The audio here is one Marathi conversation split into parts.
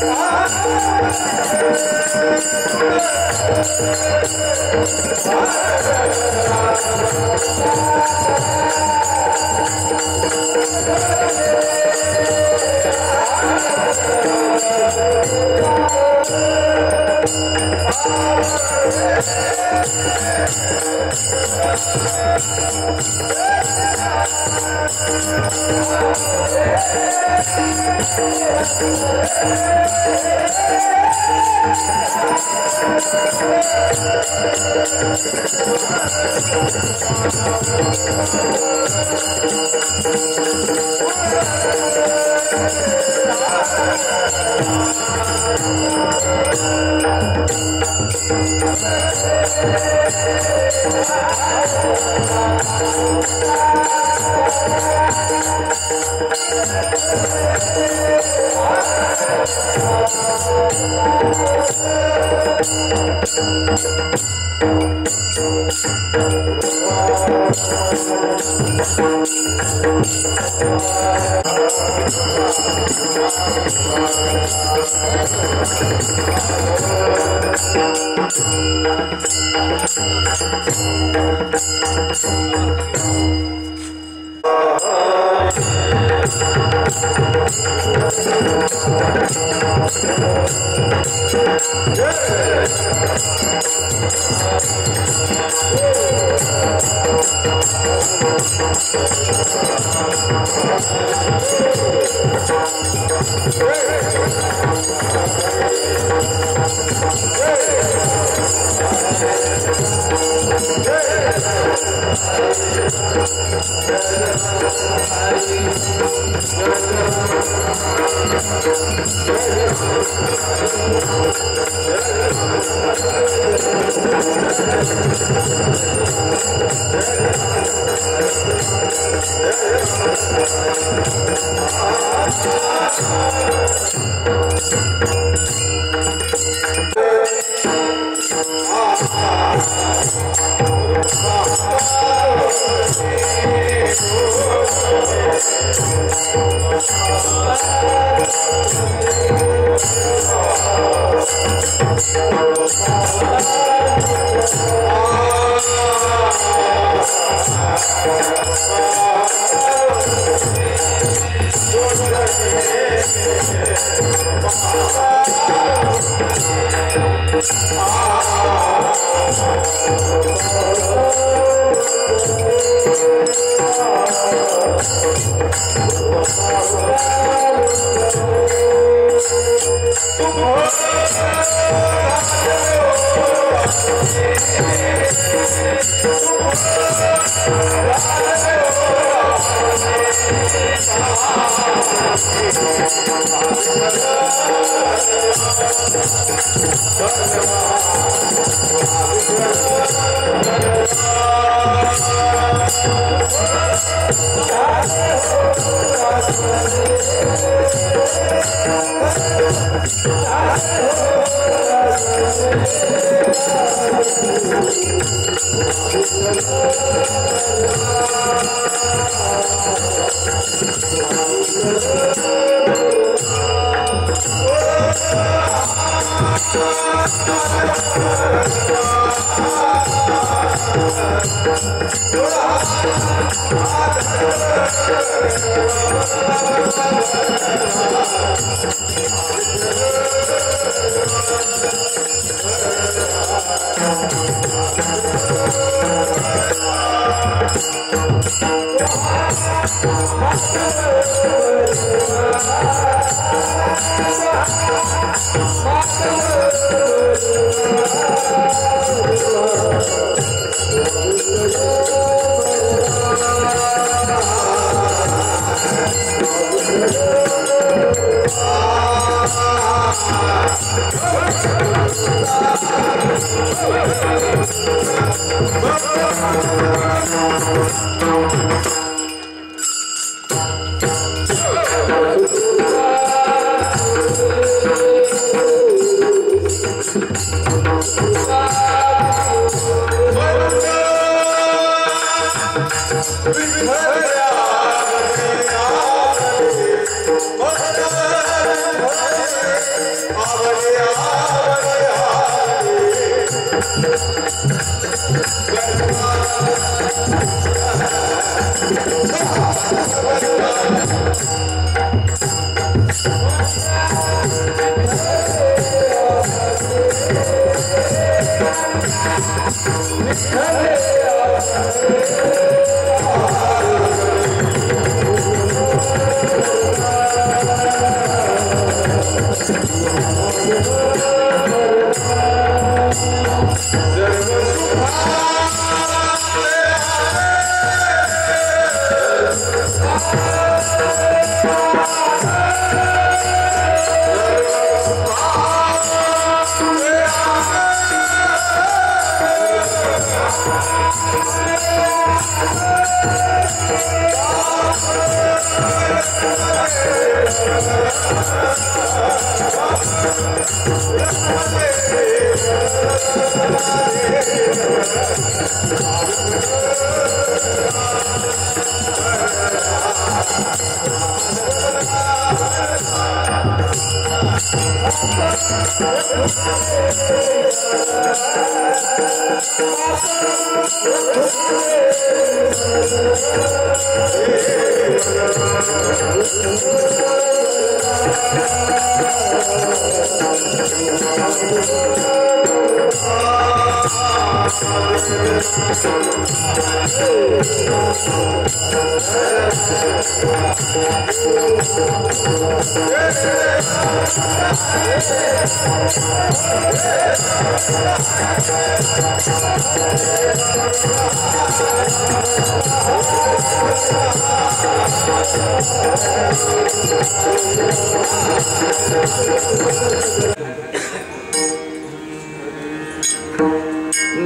Ah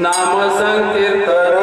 नाम संकीर्तन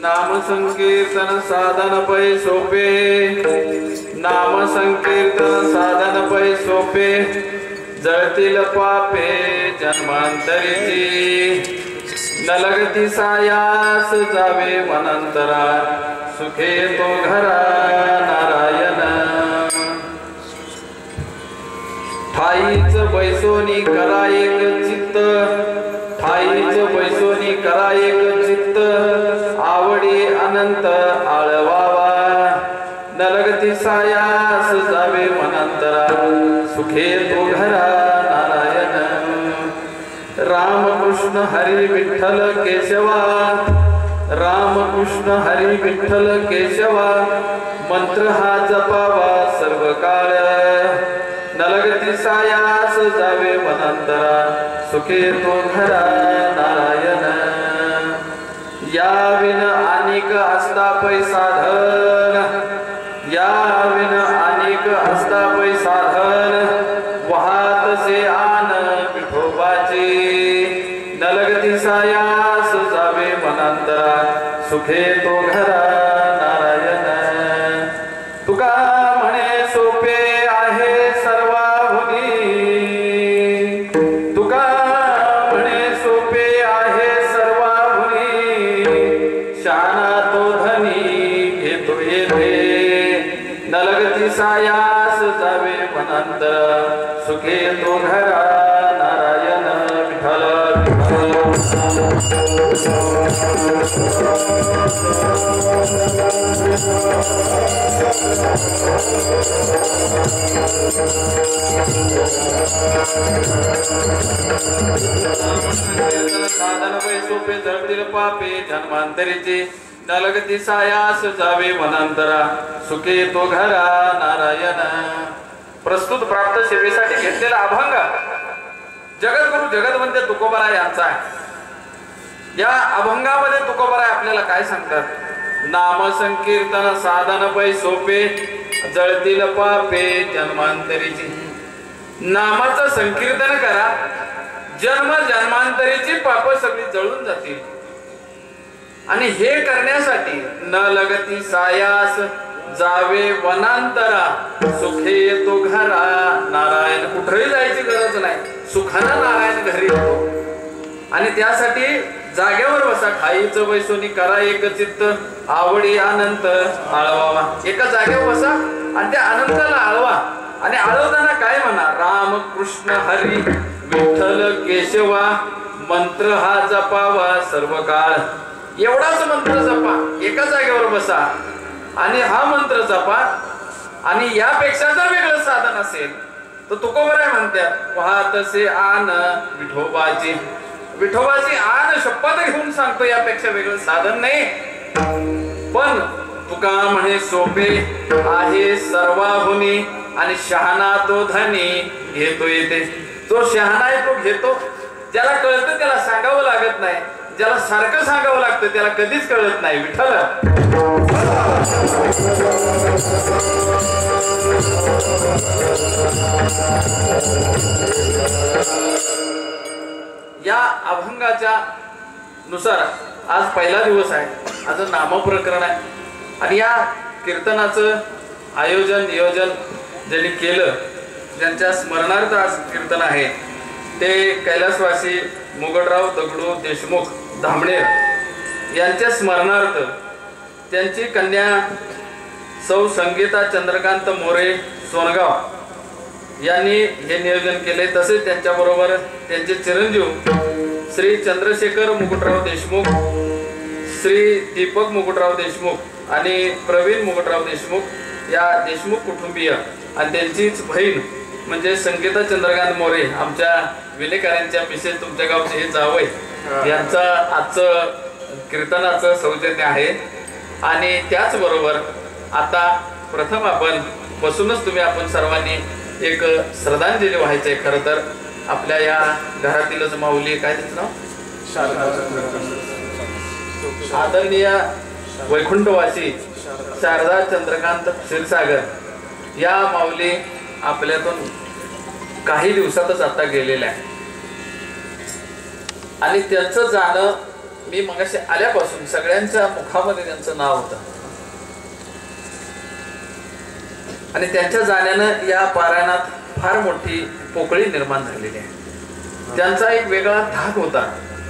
नाम संकीर्तन साधन पै सोपे, नाम संकीर्तन साधन पै सोपे, जळतील पापे जन्मांतरीची, न लगती सायास जावे वनांतरा, सुखे तो घरा नारायण. ठाईच बैसोनी करा एक चित्त, ठाईच बैसोनी करा एक चित्त, आवडी अनंत आळवावा, न लगती सायास जावे वनांतरा, सुखे तो घरा नारायण. रामकृष्ण हरी विठ्ठल केशवा, रामकृष्ण हरी विठ्ठल केशवा, मंत्र हा जपावा सर्व काळ, न लगती सायास जावे वनांतरा, सुखे तो घरा नारायण. या विन अनेक असता पै साधन, या विन अनेक असता पै साधन, वाहतसे आन विठोबाचे, न लगती सायास जावे वनांतरा, सुखे तो घरा नारायण. तुका म्हणे सोपे आहे सर्वाहुनी, तुका म्हणे सोपे आहे सर्वाहुनी, शाना तो धनी घेतो येथे, न लगती सायास जावे वनांतरा, सुखे तो घरा नारायण. विठ्ठल साधन पै सोपे, जळतील पापे जन्मांतरीचे, न लगती सायास जावे वनांतरा, सुखे तो घरा नारायण. प्रस्तुत प्राप्त सेवेसाठी घेतलेला अभंग जगद्गुरु जगदवंद्य तुकोबाराय यांचा आहे. या अभंगामध्ये तुकोबाराय आपल्याला काय सांगतात? नाम संकीर्तन साधन पै सोपे जळतील पापे जन्मांतरीची. नामाचं संकीर्तन करा, जन्म जन्मांतरीची पाप सगळी जळून जातील. आणि हे करण्यासाठी न लगती सायास जावे वनांतरा सुखे येतो घरा नारायण. कुठेही जायची गरज नाही, सुखाना नारायण घरी येतो. आणि त्यासाठी जागेवर बसा, खाईचं वैसोनी करा एक चित्त आवडी अनंत आळवावा. एका जागेवर बसा आणि त्या अनंताला आळवा. आणि आळवताना काय म्हणा, राम कृष्ण हरी विठ्ठल केशवा मंत्र हा जपावा सर्व काळ. एवढाच मंत्र जपा, एका जागेवर बसा आणि हा मंत्र जपा. आणि यापेक्षा जर वेगळं साधन असेल तर तुकोबराय म्हणतात, वाहतसे आन विठोबाची. विठोबाची आन शपथ घेऊन सांगतो, यापेक्षा वेगळं साधन नाही. पण तुका म्हणे सोपे आहे सर्वाहुनी आणि शहाणा तो धनी घेतो येते. तो शहाणा आहे तो घेतो. ज्याला कळतं त्याला सांगावं लागत नाही, ज्याला सारखं सांगावं लागतं त्याला कधीच कळत नाही. विठ्ठल या अभंगाच्या नुसार आज पहिला दिवस आहे, आज नामप्रकरण आहे. आणि या कीर्तनाचं आयोजन नियोजन ज्यांनी केलं, ज्यांच्या स्मरणार्थ आज कीर्तन आहे, ते कैलासवासी मुगटराव दगडू देशमुख धामणेर यांच्या स्मरणार्थ त्यांची कन्या सौ संगीता चंद्रकांत मोरे सोनगाव यांनी हे नियोजन केले. तसेच त्यांच्याबरोबर त्यांचे चिरंजीव श्री चंद्रशेखर मुकुटराव देशमुख, श्री दीपक मुकुटराव देशमुख आणि प्रवीण मुकुटराव देशमुख या देशमुख कुटुंबीय आणि त्यांचीच बहीण म्हणजे संगीता चंद्रकांत मोरे, आमच्या विलेकरांच्या मिसेस, तुमच्या गावचे हे जावई, यांचं आजचं कीर्तनाचं सौजन्य आहे. आणि त्याचबरोबर आता प्रथम आपण बसूनच आपण सर्वांनी एक श्रद्धांजली व्हायचंय. खरं तर आपल्या या घरातीलच माऊली, काय त्याचं नाव, आदरणीय वैकुंठवासी शारदा चंद्रकांत क्षीरसागर या माऊली आपल्यातून काही दिवसातच आता गेलेल्या आहे. आणि त्यांचं जाणं मी मगाशी आल्यापासून सगळ्यांच्या मुखामध्ये त्यांचं नाव होतं. आणि त्यांच्या जाण्यानं या पारायणात फार मोठी पोकळी निर्माण झालेली आहे. त्यांचा एक वेगळा धाक होता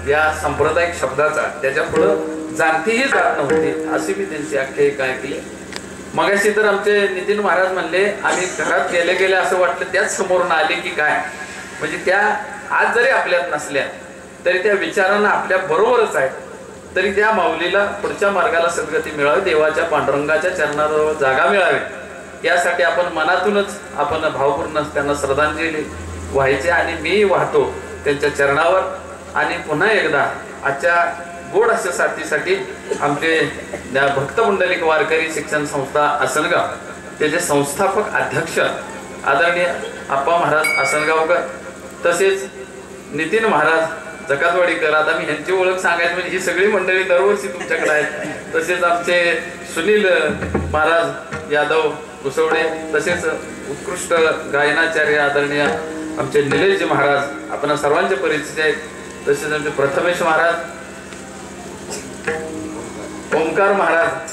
या सांप्रदायिक शब्दाचा, त्याच्या पुढं जाणतीही जात नव्हती, अशी मी त्यांची आख्यायिका ऐकली. मगाशी तर आमचे नितीन महाराज म्हणले, आम्ही घरात गेले गेले असं वाटलं त्याच समोरून आले की काय. म्हणजे त्या आज जरी आपल्यात नसल्या तरी त्या विचारांना आपल्या बरोबरच आहेत. तरी त्या माऊलीला पुढच्या मार्गाला सद्गती मिळावी, देवाच्या पांडुरंगाच्या चरणाजवळ जागा मिळावी, यासाठी आपण मनातूनच आपण भावपूर्ण त्यांना श्रद्धांजली व्हायची. आणि मी वाहतो त्यांच्या चरणावर. आणि पुन्हा एकदा आजच्या गोड अशा साथीसाठी आमचे भक्त पुंडलिक वारकरी शिक्षण संस्था आसनगाव त्याचे संस्थापक अध्यक्ष आदरणीय आप्पा महाराज आसनगावकर, तसेच नितीन महाराज जकातवाडीकर. आता मी ह्यांची ओळख सांगायची म्हणजे ही सगळी मंडळी दरवर्षी तुमच्याकडे आहेत. तसेच आमचे सुनील महाराज यादव घुसवडे, तसेच उत्कृष्ट गायनाचार्य आदरणीय आमचे निलेशजी महाराज, आपण सर्वांचे परिचित आहेत. तसेच आमचे प्रथमेश महाराज, ओंकार महाराज,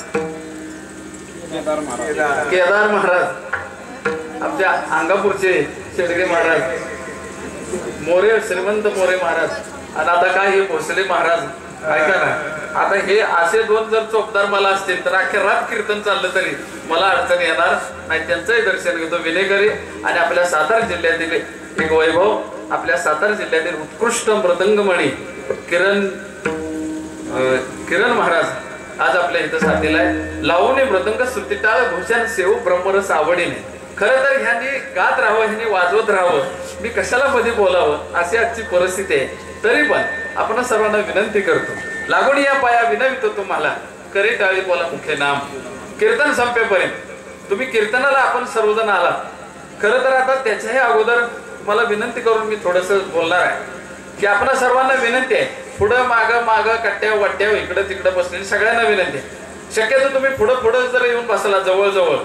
केदार महाराज, आमच्या अंगापूरचे शेडगे महाराज, मोरे श्रीमंत मोरे महाराज, आणि आता काय हे भोसले महाराज. ऐका ना, आता हे असे दोन जर चोपदार मला असतील तर अख्ख्या रात कीर्तन चाललं तरी मला अडचण येणार नाही. त्यांचंही दर्शन घेतो. विनेकरी आणि आपल्या सातारा जिल्ह्यातील एक वैभव, आपल्या सातारा जिल्ह्यातील उत्कृष्ट मृदंगमणी किरण महाराज आज आपल्या इथं साथीला आहे. लावून मृदंग सुतिटाळ भूषण सेवू ब्रह्मरस आवडीने. खरं तर ह्यांनी गात राहावं, ह्यांनी वाजवत राहावं, मी कशाला मध्ये बोलावं अशी आजची परिस्थिती आहे. तरी पण आपण सर्वांना विनंती करतो, लागून या पाया विनवितो तुम्हाला, करी टाळी बोला मुख्य नाम. कीर्तन संपेपर्यंत तुम्ही कीर्तनाला आपण सर्वजण आला. खरं तर आता त्याच्याही अगोदर मला विनंती करून मी थोडंसं बोलणार आहे की आपण सर्वांना विनंती आहे, पुढं माग माग कट्ट्या वाट्या इकडं तिकडं बसलेली सगळ्यांना विनंती आहे, शक्यतो तुम्ही पुढं जर येऊन बसला जवळ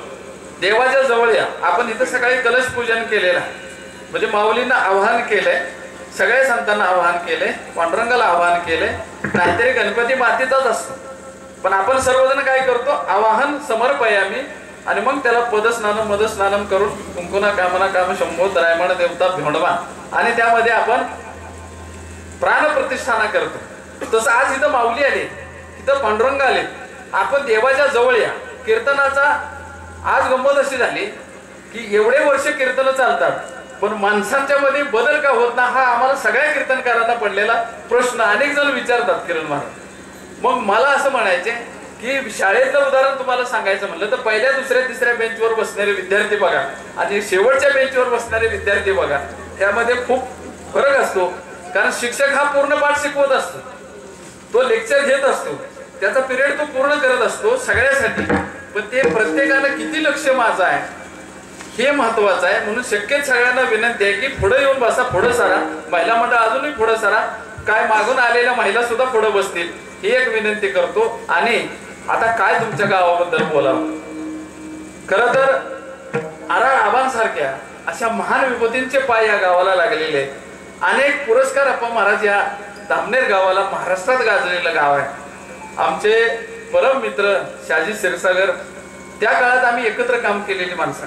देवाच्या जवळ या. आपण इथं सकाळी कलश पूजन केलेलं आहे. म्हणजे माऊलींना आवाहन केलंय, सगळ्या संतांना आवाहन केलंय, पांडुरंगाला आवाहन केलंय. नाहीतरी गणपती मातीचाच असतो, पण आपण सर्वजण काय करतो, आवाहन समर्पयामी आणि मग त्याला पदस्नानम मदस्नानम करून कुंकुना कामना काम शंभो त्रायमण देवता भिवंडवा आणि त्यामध्ये आपण प्राणप्रतिष्ठाना करतो. तसं आज इथं माऊली आले, इथं पांडुरंग आले, आपण देवाच्या जवळ या. कीर्तनाचा आज गंमत अशी झाली की एवढे वर्ष कीर्तन चालतात, पण माणसांच्या मध्ये बदल का होत ना, हा आम्हाला सगळ्या कीर्तनकारांना पडलेला प्रश्न अनेक जण विचारतात किरण महाराज. मग मला असं म्हणायचे की शाळेतलं उदाहरण तुम्हाला सांगायचं म्हणलं तर पहिल्या दुसऱ्या तिसऱ्या बेंचवर बसणारे विद्यार्थी बघा आणि शेवटच्या बेंचवर बसणारे विद्यार्थी बघा, त्यामध्ये खूप फरक असतो. कारण शिक्षक हा पूर्ण पाठ शिकवत असतो, तो लेक्चर घेत असतो, त्याचा पिरियड तो पूर्ण करत असतो सगळ्यासाठी, पण ते प्रत्येकानं किती लक्ष माझं आहे हे महत्वाचं आहे. म्हणून शक्य सगळ्यांना विनंती आहे की पुढे येऊन बसा, पुढे सारा. महिला मंडळ अजूनही पुढे सारा, काय मागून आलेल्या महिला सुद्धा पुढे बसतील ही एक विनंती करतो. आणि आता काय तुमच्या गावाबद्दल बोलावं. खरं तर आबांसारख्या अशा महान विभूतींचे पाय या गावाला लागलेले आहेत. अनेक पुरस्कार अप्पा महाराज या धामनेर गावाला महाराष्ट्रात गाजलेलं गाव आहे. आमचे परम मित्र शाजी क्षीरसागर, त्या काळात आम्ही एकत्र काम केलेली माणसं.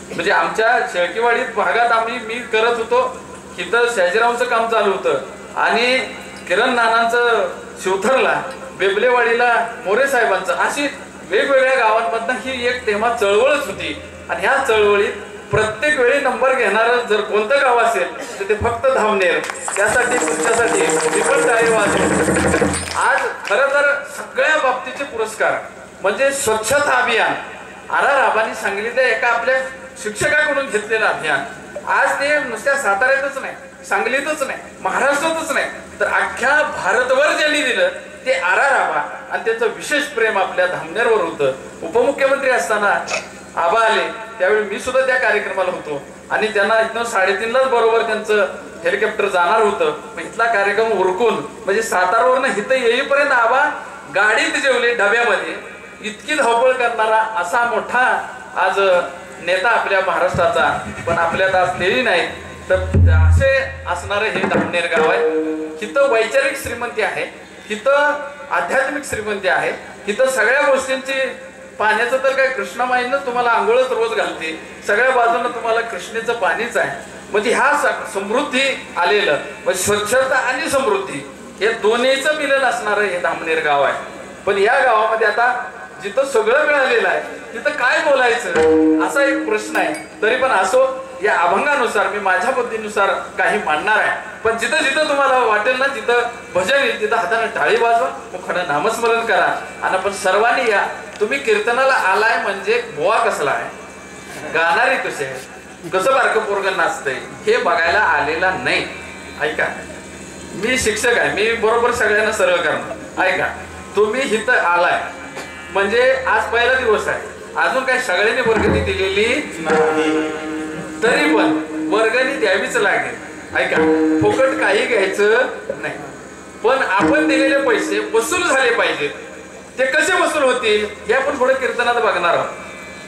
म्हणजे आमच्या शेळकीवाडीत भागात मी करत होतो, इथं शाजीरावचं काम चालू होतं आणि किरण नानांचं शिवथरला, बेबलेवाडीला मोरे साहेबांचं, अशी वेगवेगळ्या गावांमधनं ही एक तेव्हा चळवळच होती. आणि ह्या चळवळीत प्रत्येक वेळी नंबर घेणार जर कोणतं गाव असेल तर ते फक्त धामनेर. त्यासाठी तुमच्यासाठी आज खरं तर सगळ्या बाबतीचे पुरस्कार म्हणजे स्वच्छता अभियान आबांनी सांगितलं, एका आपल्या शिक्षकाकडून घेतलेलं अभियान. आज ते नुसत्या साताऱ्यातच नाही, सांगलीतच नाही, महाराष्ट्रातच नाही, तर अख्ख्या भारतभर ज्यांनी दिलं ते आबा. आणि त्याचं विशेष प्रेम आपल्या धामनेरवर होतं. उपमुख्यमंत्री असताना आबा आले त्यावेळी मी सुद्धा त्या कार्यक्रमाला होतो आणि त्यांना इथनं 3:30लाच बरोबर त्यांचं हेलिकॉप्टर जाणार होतं. इथला कार्यक्रम उरकून म्हणजे सातारावरनं इथं येईपर्यंत आबा गाडीत जेवले डब्यामध्ये. इतकी धावपळ करणारा असा मोठा आज नेता आपल्या महाराष्ट्राचा, पण आपल्यात आज तेही नाही. तर असे असणारे हे धामनेर गाव आहे. इथं वैचारिक श्रीमंती आहे, इथं आध्यात्मिक श्रीमंती आहे, इथं सगळ्या गोष्टींची. पाण्याचं तर काय कृष्णामाईनं तुम्हाला आंघोळच रोज घालते, सगळ्या बाजूनं तुम्हाला कृष्णेचं पाणीच आहे. म्हणजे ह्या समृद्धी आलेलं म्हणजे स्वच्छता आणि समृद्धी हे दोन्हीचं मिलन असणारं हे धामनेर गाव आहे. पण या गावामध्ये आता जिथं सगळं मिळालेलं आहे तिथं काय बोलायचं असा एक प्रश्न आहे. तरी पण असो, या अभंगानुसार मी माझ्या बुद्धीनुसार काही मांडणार आहे. पण जिथं जिथं तुम्हाला वाटेल ना, जिथं भजन येईल तिथं हाताने टाळी वाजवा, मुखानं नामस्मरण करा. आणि आपण सर्वांनी या. तुम्ही कीर्तनाला आलाय म्हणजे बोवा कसला आहे, गाणारी कसे आहे, कसं बारकं पोरगं नाचतंय हे बघायला आलेला नाही. ऐका, मी शिक्षक आहे, मी बरोबर सगळ्यांना सरळ करणार. ऐका, तुम्ही इथं आलाय म्हणजे आज पहिला दिवस आहे, अजून काही सगळ्यांनी वर्गणी दिलेली नाही, तरी पण वर्गणी द्यावीच लागेल. ऐका, फुकट काही घ्यायचं नाही, पण आपण दिलेले पैसे वसूल झाले पाहिजेत. ते कसे वसूल होतील हे आपण थोडं कीर्तनात बघणार आहोत.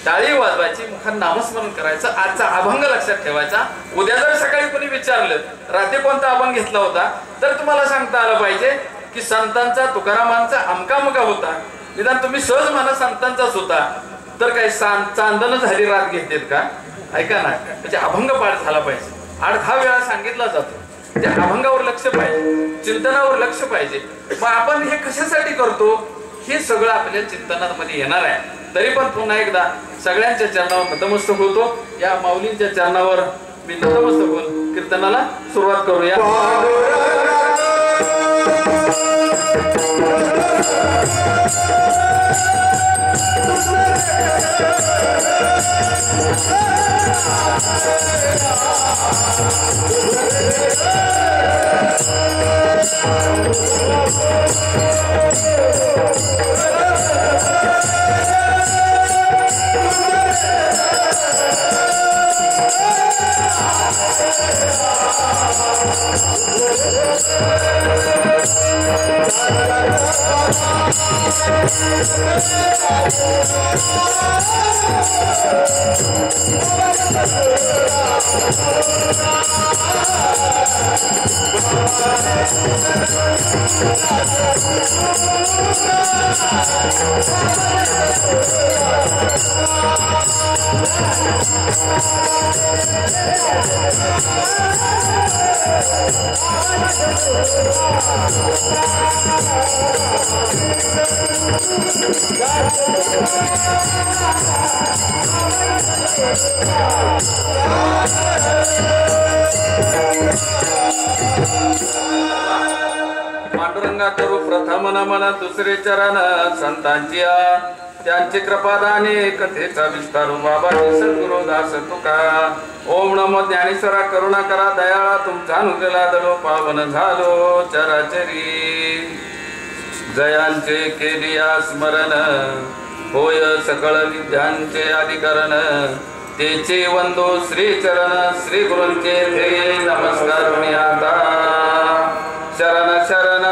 टाळी वाजवायची, मुखात नामस्मरण करायचं, आजचा अभंग लक्षात ठेवायचा. उद्या जर सकाळी कोणी विचारलं रात्री कोणता अभंग घेतला होता तर तुम्हाला सांगता आलं पाहिजे की संतांचा, तुकारामांचा अमका मका होता. निदान तुम्ही सहज म्हणा संतांचाच होता, तर काही चांदन झाली रात घेतलेत का? ऐका ना, म्हणजे अभंग पाठ झाला पाहिजे. 8-10 वेळा सांगितला जातो, त्या अभंगावर लक्ष पाहिजे, चिंतनावर लक्ष पाहिजे. मग आपण हे कशासाठी करतो हे सगळं आपल्या चिंतनामध्ये येणार आहे. तरी पण पुन्हा एकदा सगळ्यांच्या चरणावर नतमस्तक होतो. या माऊलींच्या चरणावर मी नतमस्तक होऊन कीर्तनाला सुरुवात करूया. पांडुरंगा करू प्रथम नमन दुसरे चरण संतांची त्यांची कृपादाने कथेचा विस्तारू बाबा सद्गुरु दास तुका ओम नमो ज्ञानेश्वरा करुणा करा दयाळा तुमचा अनुग्रह दलो पावन झालो चराचरी जयांचे केलिया स्मरण होय सकळ विद्यांचे अधिकरण तेचे वंदो श्री चरण श्री गुरूंचे ध्येय नमस्कार मी आता शरण शरण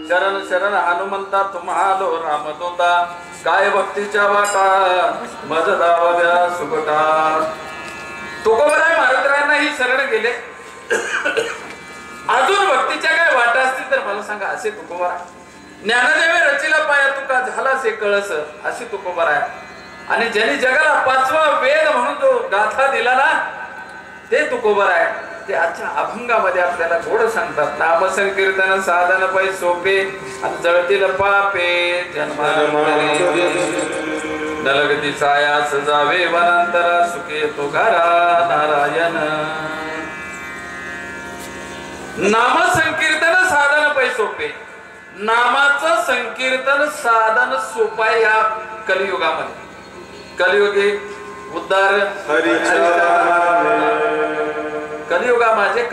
शरण शरण हनुमंता तुम्हालो रामदूता काय भक्तीच्या वाटा मज दाव्या सुगटा तुकोबराय महाराजांना ही शरण गेले अजून भक्तीच्या काय वाटा असतील तर मला सांगा असे तुकोबराय ज्ञानदेवे रचिला पाया तुका झाला से कळस अशी तुकोबराय आणि ज्यांनी जगाला 5वा वेद म्हणून जो गाथा दिला ना ते तुकोबराय ते आजच्या अभंगामध्ये आपल्याला थोडं सांगतात नाम संकीर्तन साधन पै सोपे आणि जळतील पापे जन्मांतरी नलगती सायास जावे वनांतरा सुखे तो घरा नारायण नाम संकीर्तन साधन पै सोपे नामाचं संकीर्तन साधन सोपाय या कलियुगामध्ये कलियुगी उद्धार कलियुगा माझे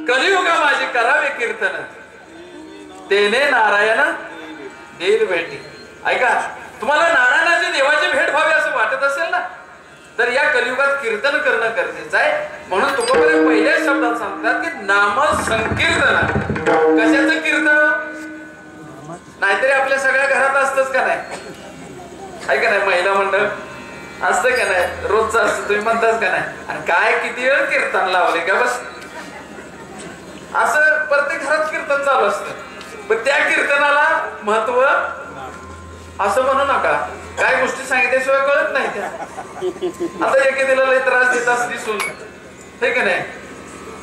कलियुगा माझे करावे कीर्तन तेने नारायण देईल भेटी ऐका तुम्हाला नारायणाची देवाची भेट व्हावी असं वाटत असेल ना तर या कलियुगात कीर्तन करणं गरजेचं आहे म्हणून तुकोबराय पहिल्या शब्दात सांगतात की नाम संकीर्तन कशाचं कीर्तन नाहीतरी आपल्या सगळ्या घरात असतच का नाही ऐका नाही महिला मंडळ असतं का नाही रोजचं असतं तुम्ही म्हणताच का नाही आणि काय किती वेळ कीर्तन लावले का बस असं प्रत्येक घरात कीर्तन चालू असतं पण त्या कीर्तनाला महत्व असं म्हणू नका काय गोष्टी सांगितल्याशिवाय कळत नाही त्या आता एखाद्याला लय त्रास देत असली सून हे का नाही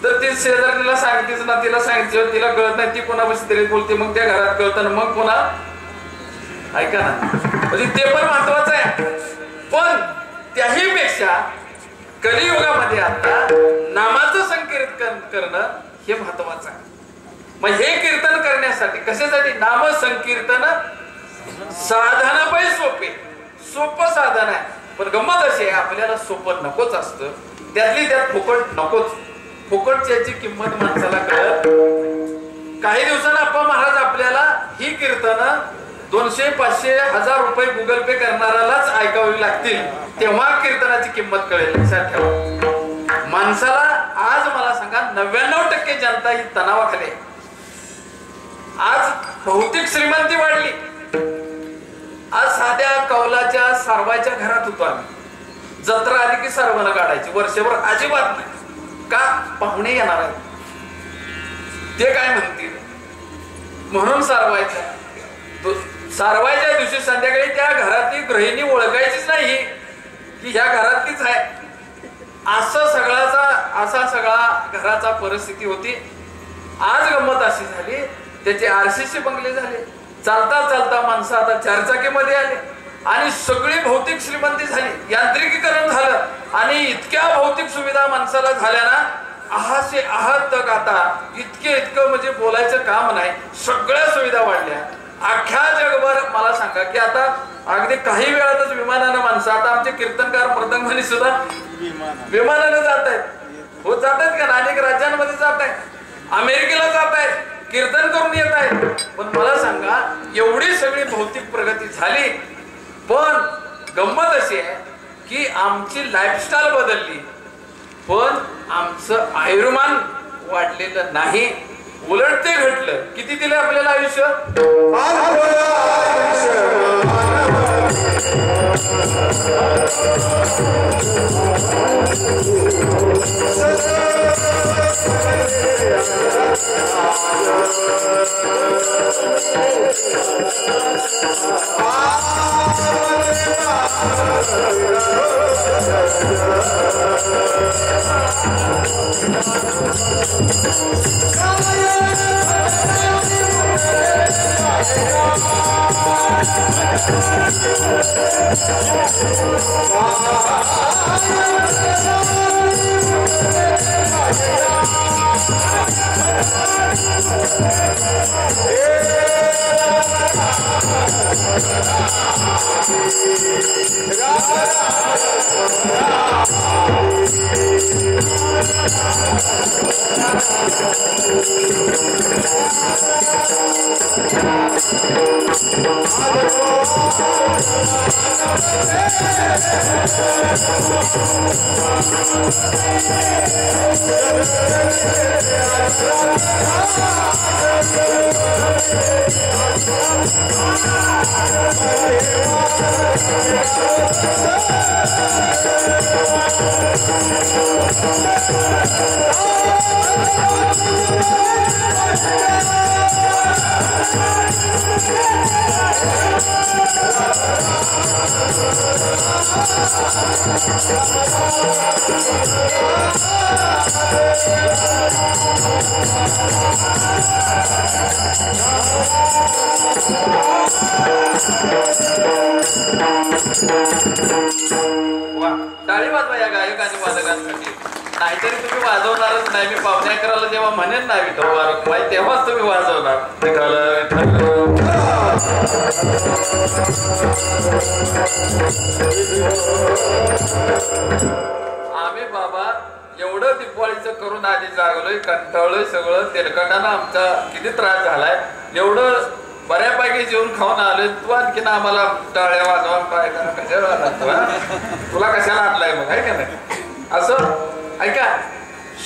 तर ती शेजारीला सांगतेच ना तिला सांगितलं तिला कळत नाही ती कोणापाशी तरी बोलते मग त्या घरात कळतं मग पुन्हा ऐका ना, म्हणजे ते पण महत्वाचं आहे, पण त्याही पेक्षा कलियुगामध्ये आता नामाचं संकीर्तन करणं हे महत्वाचं आहे. मग हे कीर्तन करण्यासाठी कशासाठी? नाम संकीर्तन साधन पाय सोपं साधन आहे, पण गंमत अशी आहे आपल्याला सोपं नकोच असतं, त्यातली त्यात फुकट नकोच. फुकटची किंमत माणसाला कळत. काही दिवसांना अप्पा महाराज आपल्याला ही कीर्तन 200, 500, 1000 रुपये गुगल पे करणाऱ्यालाच ऐकावी लागतील, तेव्हा कीर्तनाची किंमत कळेल. लक्षात ठेवा. माणसाला आज मला सांगा 99% जनता ही तणावाखाली आहे. आज भौतिक श्रीमंती वाढली. आज साध्या कौलाच्या सारवायच्या घरात होतो आम्ही. जत्रा आली की सारवाला काढायची, वर्षभर अजिबात नाही. का? पाहुणे येणार आहेत, ते काय म्हणतील म्हणून सारवायचं. सारवायच्या दिवशी संध्याकाळी त्या घरातली गृहिणी ओळखायचीच नाही की ह्या घरातलीच आहे. असा सगळा घराचा परिस्थिती होती. आज गंमत अशी झाली, त्याचे RCC बंगले झाले. चालता चालता माणसं आता 4 चाकीमध्ये आले आणि सगळी भौतिक श्रीमंती झाली. यांत्रिकीकरण झालं आणि इतक्या भौतिक सुविधा माणसाला झाल्या ना, आहासे आहात तक आता इतकं म्हणजे बोलायचं काम नाही. सगळ्या सुविधा वाढल्या. अख्ख्या जगभर मला सांगा की आता अगदी काही वेळातच विमानानं माणसं, आता आमचे कीर्तनकार मृदंगमणी सुद्धा विमानानं जात आहेत. हो, जात आहेत का? अनेक राज्यांमध्ये जात आहेत, अमेरिकेला जात आहेत, कीर्तन करून येत आहेत. पण मला सांगा, एवढी सगळी भौतिक प्रगती झाली, पण गंमत अशी आहे की आमची लाईफस्टाईल बदलली, पण आमचं आयुर्मान वाढलेलं नाही. उलट ते घटलं. किती दिलं आपल्याला आयुष्य? टाळी वाजवा या गायक आणि वादकांसाठी, नाहीतरी तुम्ही वाजवणारच नाही. मी पावणे 11ला जेव्हा म्हणेन ना विठो वारकमाई, तेव्हाच तुम्ही वाजवणार. आम्ही बाबा एवढं दिवाळीचं करून आधी जागलोय, कंटाळलोय, सगळं तेलकटानं आमचा किती त्रास झालाय. एवढं बऱ्यापैकी जेवण खाऊन आलोय, तू आणखीन आम्हाला टाळ्या वाजवा काय करा, कशाला तुला कशाला आणलाय मग, आहे का नाही? असं ऐका,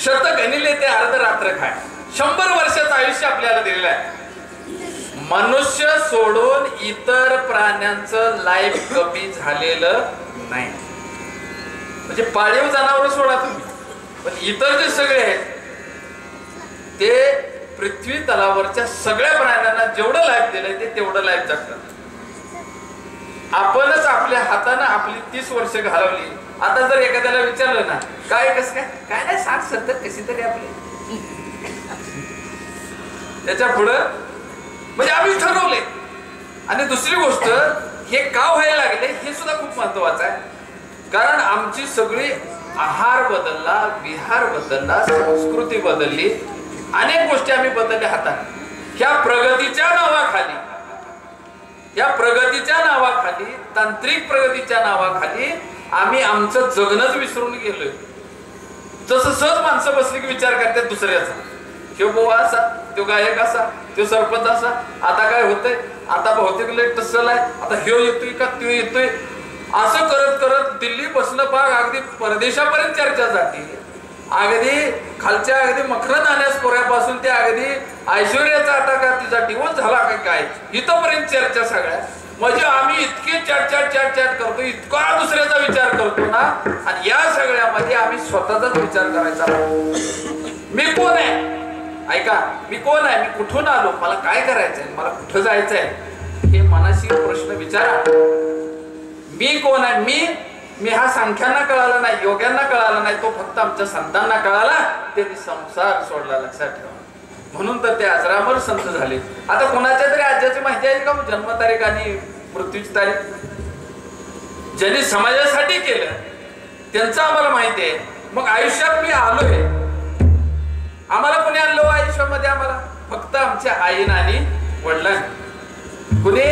शत गणिले ते अर्ध रात्र खाय. 100 वर्षाचं आयुष्य आपल्याला दिलेलं आहे. मनुष्य सोडून इतर प्राण्यांचं लाईफ कमी झालेलं नाही. म्हणजे पाळीव जनावर सोडा तुम्ही, पण इतर जे सगळे आहेत ते पृथ्वी तलावरच्या सगळ्या प्राण्यांना जेवढं लाईफ दिलंय ते तेवढं लाईफ जगतात. आपणच आपल्या हातानं आपली 30 वर्ष घालवली. आता जर एखाद्याला विचारलं ना काय कसं काय नाही 60-70 कशी तरी आपली, त्याच्या पुढं म्हणजे आम्ही ठरवले आणि दुसरी गोष्ट, हे का व्हायला लागले हे सुद्धा खूप महत्वाचं आहे. कारण आमची सगळी आहार बदलला, विहार बदलला, संस्कृती बदलली, अनेक गोष्टी आम्ही बदलल्या हातात. ह्या प्रगतीच्या नावाखाली, तांत्रिक प्रगतीच्या नावाखाली आम्ही आमचं जगणंच विसरून गेलोय. जसं सहज माणसं बसली की विचार करतात दुसऱ्याचा, तो बुवा असा, तो गायक असा, तो सरपंच असा, आता काय होतंय, आता बहुतेक लय टसल आहे, आता ह्यो येतोय का त्यो येतोय, असं करत करत दिल्ली बसणं पाक अगदी परदेशापर्यंत चर्चा जाते. अगदी खालच्या अगदी मखरन आण्यास पोऱ्यापासून ते अगदी ऐश्वर्याचा आता का तिचा डिवोर्स झाला काय इथपर्यंत चर्चा सगळ्या. म्हणजे आम्ही इतके चॅट करतो, इतका दुसऱ्याचा विचार करतो ना, आणि या सगळ्यामध्ये आम्ही स्वतःचाच विचार करायचा. मी कोण आहे, ऐका, मी कोण आहे, मी कुठून आलो, मला काय करायचंय, मला कुठं जायचंय, हे मनाशी प्रश्न विचारा. मी कोण आहे, मी हा संख्यांना कळाला नाही, योग्यांना कळाला नाही, तो फक्त आमच्या संतांना कळाला, त्यांनी संसार सोडला. लक्षात ठेवा. म्हणून तर ते अजरामर संत झाले. आता कोणाच्या तरी आज्याची माहिती आहे का जन्मतारीख आणि मृत्यूची तारीख? ज्यांनी समाजासाठी केलं त्यांचं आम्हाला माहिती आहे. मग आयुष्यात मी आलोय, आम्हाला कोणी आणलो आयुष्यामध्ये? आम्हाला फक्त आमच्या आईनं आणि वडिलांनी. कुणी?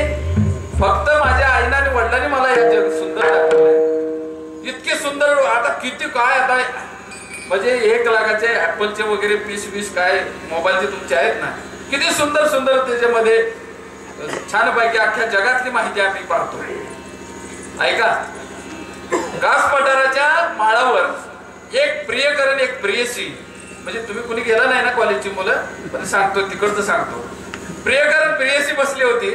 फक्त माझ्या आईनं आणि वडिलांनी मला हे जग सुंदर दाखवलंय. इतके सुंदर, आता किती काय, आता म्हणजे 1 लाखाचे ऍपलचे वगैरे पीस काय मोबाईलचे तुमचे आहेत ना, किती सुंदर सुंदर त्याच्यामध्ये छानपैकी अख्ख्या जगातली माहिती आम्ही पाहतो. ऐका, कास पठाराच्या माळावर एक प्रियकरण, एक प्रेयसी, म्हणजे तुम्ही कुणी गेला नाही ना कॉलेजची मुलं, पण सांगतो, तिकडचं सांगतो. प्रियकरण प्रेयसी बसली होती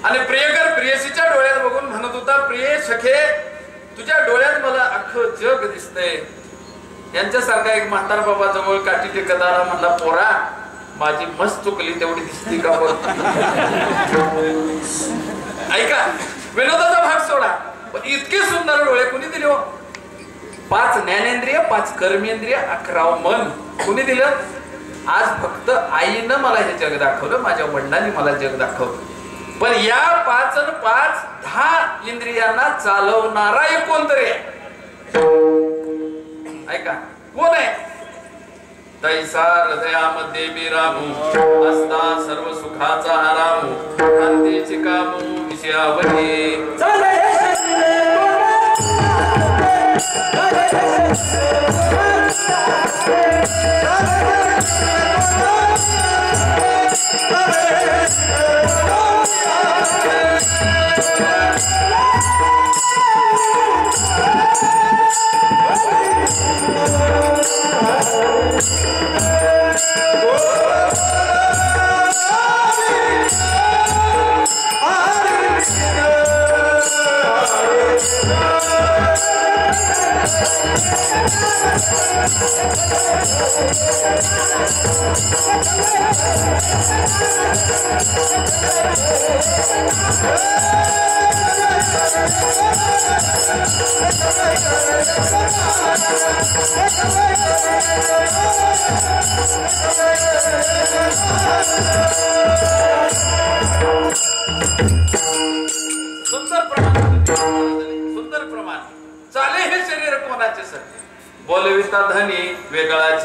आणि प्रियकर प्रेयसीच्या डोळ्यात बघून म्हणत होता, प्रिय सखे, तुझ्या डोळ्यात मला अख्खं जग दिसतंय. यांच्यासारखा एक म्हातार बाबा जवळ काठी टेकत आला, म्हणला, पोरा, माझी मस्त चुकली तेवढी दिसती का बघ. ऐका, विनोदाचा भाग सोडा, पण इतके सुंदर डोळे कुणी दिले हो? 5 ज्ञानेंद्रिय, 5 कर्मेंद्रिय, 11 मन कुणी दिलं? आज फक्त आईनं मला हे जग दाखवलं, माझ्या वडिलांनी मला जग दाखवलं. पण या 5 आणि 5 10 इंद्रियांना चालवणारा एक कोणतरी आहे. ऐका, कोण आहे? तैसा हृदयामध्ये बिरामू, असता सर्व सुखाचा आरामू, शांतीची कामू विषयावरी. सुंदर प्रमाण चाले हे शरीर कोणाचे सर? बोलविता धनी वेगळाच,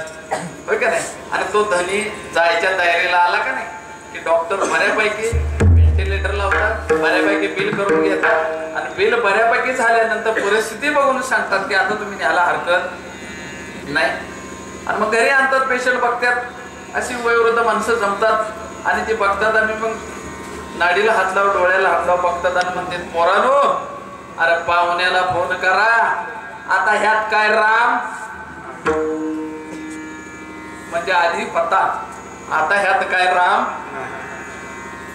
होय का नाही? आणि तो धनी जायच्या तयारीला आला का नाही की डॉक्टर बऱ्यापैकी व्हेंटिलेटर लावतात, बऱ्यापैकी बिल करून घेतात, आणि बिल बऱ्यापैकी झाल्यानंतर परिस्थिती बघून सांगतात की आता तुम्ही न्यायला हरकत नाही, आणि मग घरी आणतात. पेशंट बघतात, अशी वयोवृद्ध माणसं जमतात आणि ते बघतात, आणि मग नाडीला हात लाव, डोळ्याला हात लाव बघतात आणि म्हणतात, पोरानो, अरे पाहुण्याला फोन करा, आता ह्यात काय राम, म्हणजे आधी पता, आता ह्यात काय राम.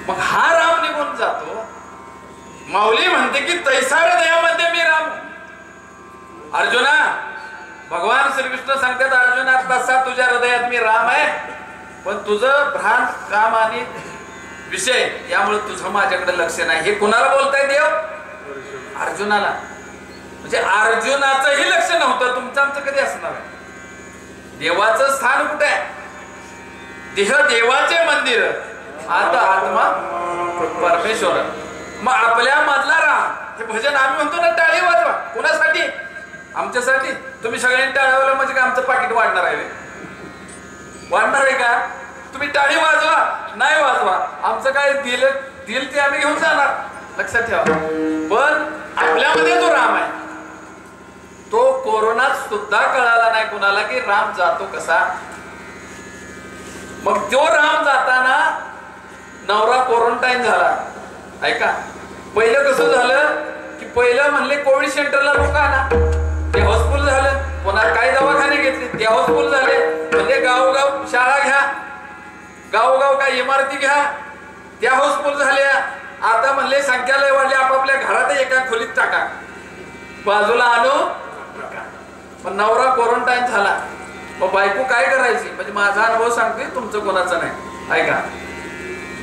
मग हा राम निघून जातो. माऊली म्हणते की तैसा हृदयामध्ये मी राम. अर्जुना, भगवान श्रीकृष्ण सांगतात, अर्जुना, तसा तुझ्या हृदयात मी राम आहे, पण तुझं भ्रांत काम आणि विषय यामुळे तुझं माझ्याकडे लक्ष नाही. हे कुणाला बोलताय देव? अर्जुनाला. म्हणजे अर्जुनाचंही लक्ष नव्हतं, तुमचं आमचं कधी असणार आहे? देवाचं स्थान कुठे आहे? देह देवाचे मंदिर, आता आत्मा परमेश्वर. मग आपल्या मधला राम हे भजन आम्ही म्हणतो ना, टाळी वाजवा. कोणासाठी? आमच्यासाठी. तुम्ही सगळ्यांनी टाळ्या वाजवलं म्हणजे का आमचं पाकिट वाढणार आहे? वाढणार आहे का? तुम्ही टाळी वाजवा नाही वाजवा, आमचं काय दिल ते आम्ही घेऊन जाणार, लक्षात ठेवा. पण आपल्यामध्ये जो राम आहे तो कोरोनात सुद्धा कळाला नाही कुणाला की राम जातो कसा. मग तो राम जाताना नवरा क्वारंटाईन झाला. ऐका, पहिलं कसं झालं की पहिलं म्हणले कोविड सेंटरला लोक आणा, ते हाऊसफुल झालं. पुन्हा काही दवाखाने घेतले, ते हाऊसफुल झाले. म्हणजे गावोगाव शाळा घ्या, गावोगाव काही इमारती घ्या, त्या हाऊसफुल झाल्या. आता म्हणले संख्यालय वाढले, आपापल्या घरात एका खोलीत टाका, बाजूला आणू. पण नवरा क्वारंटाईन झाला, मग बायको काय करायची? म्हणजे माझा अनुभव सांगतोय, तुमचं कोणाचं नाही. ऐका,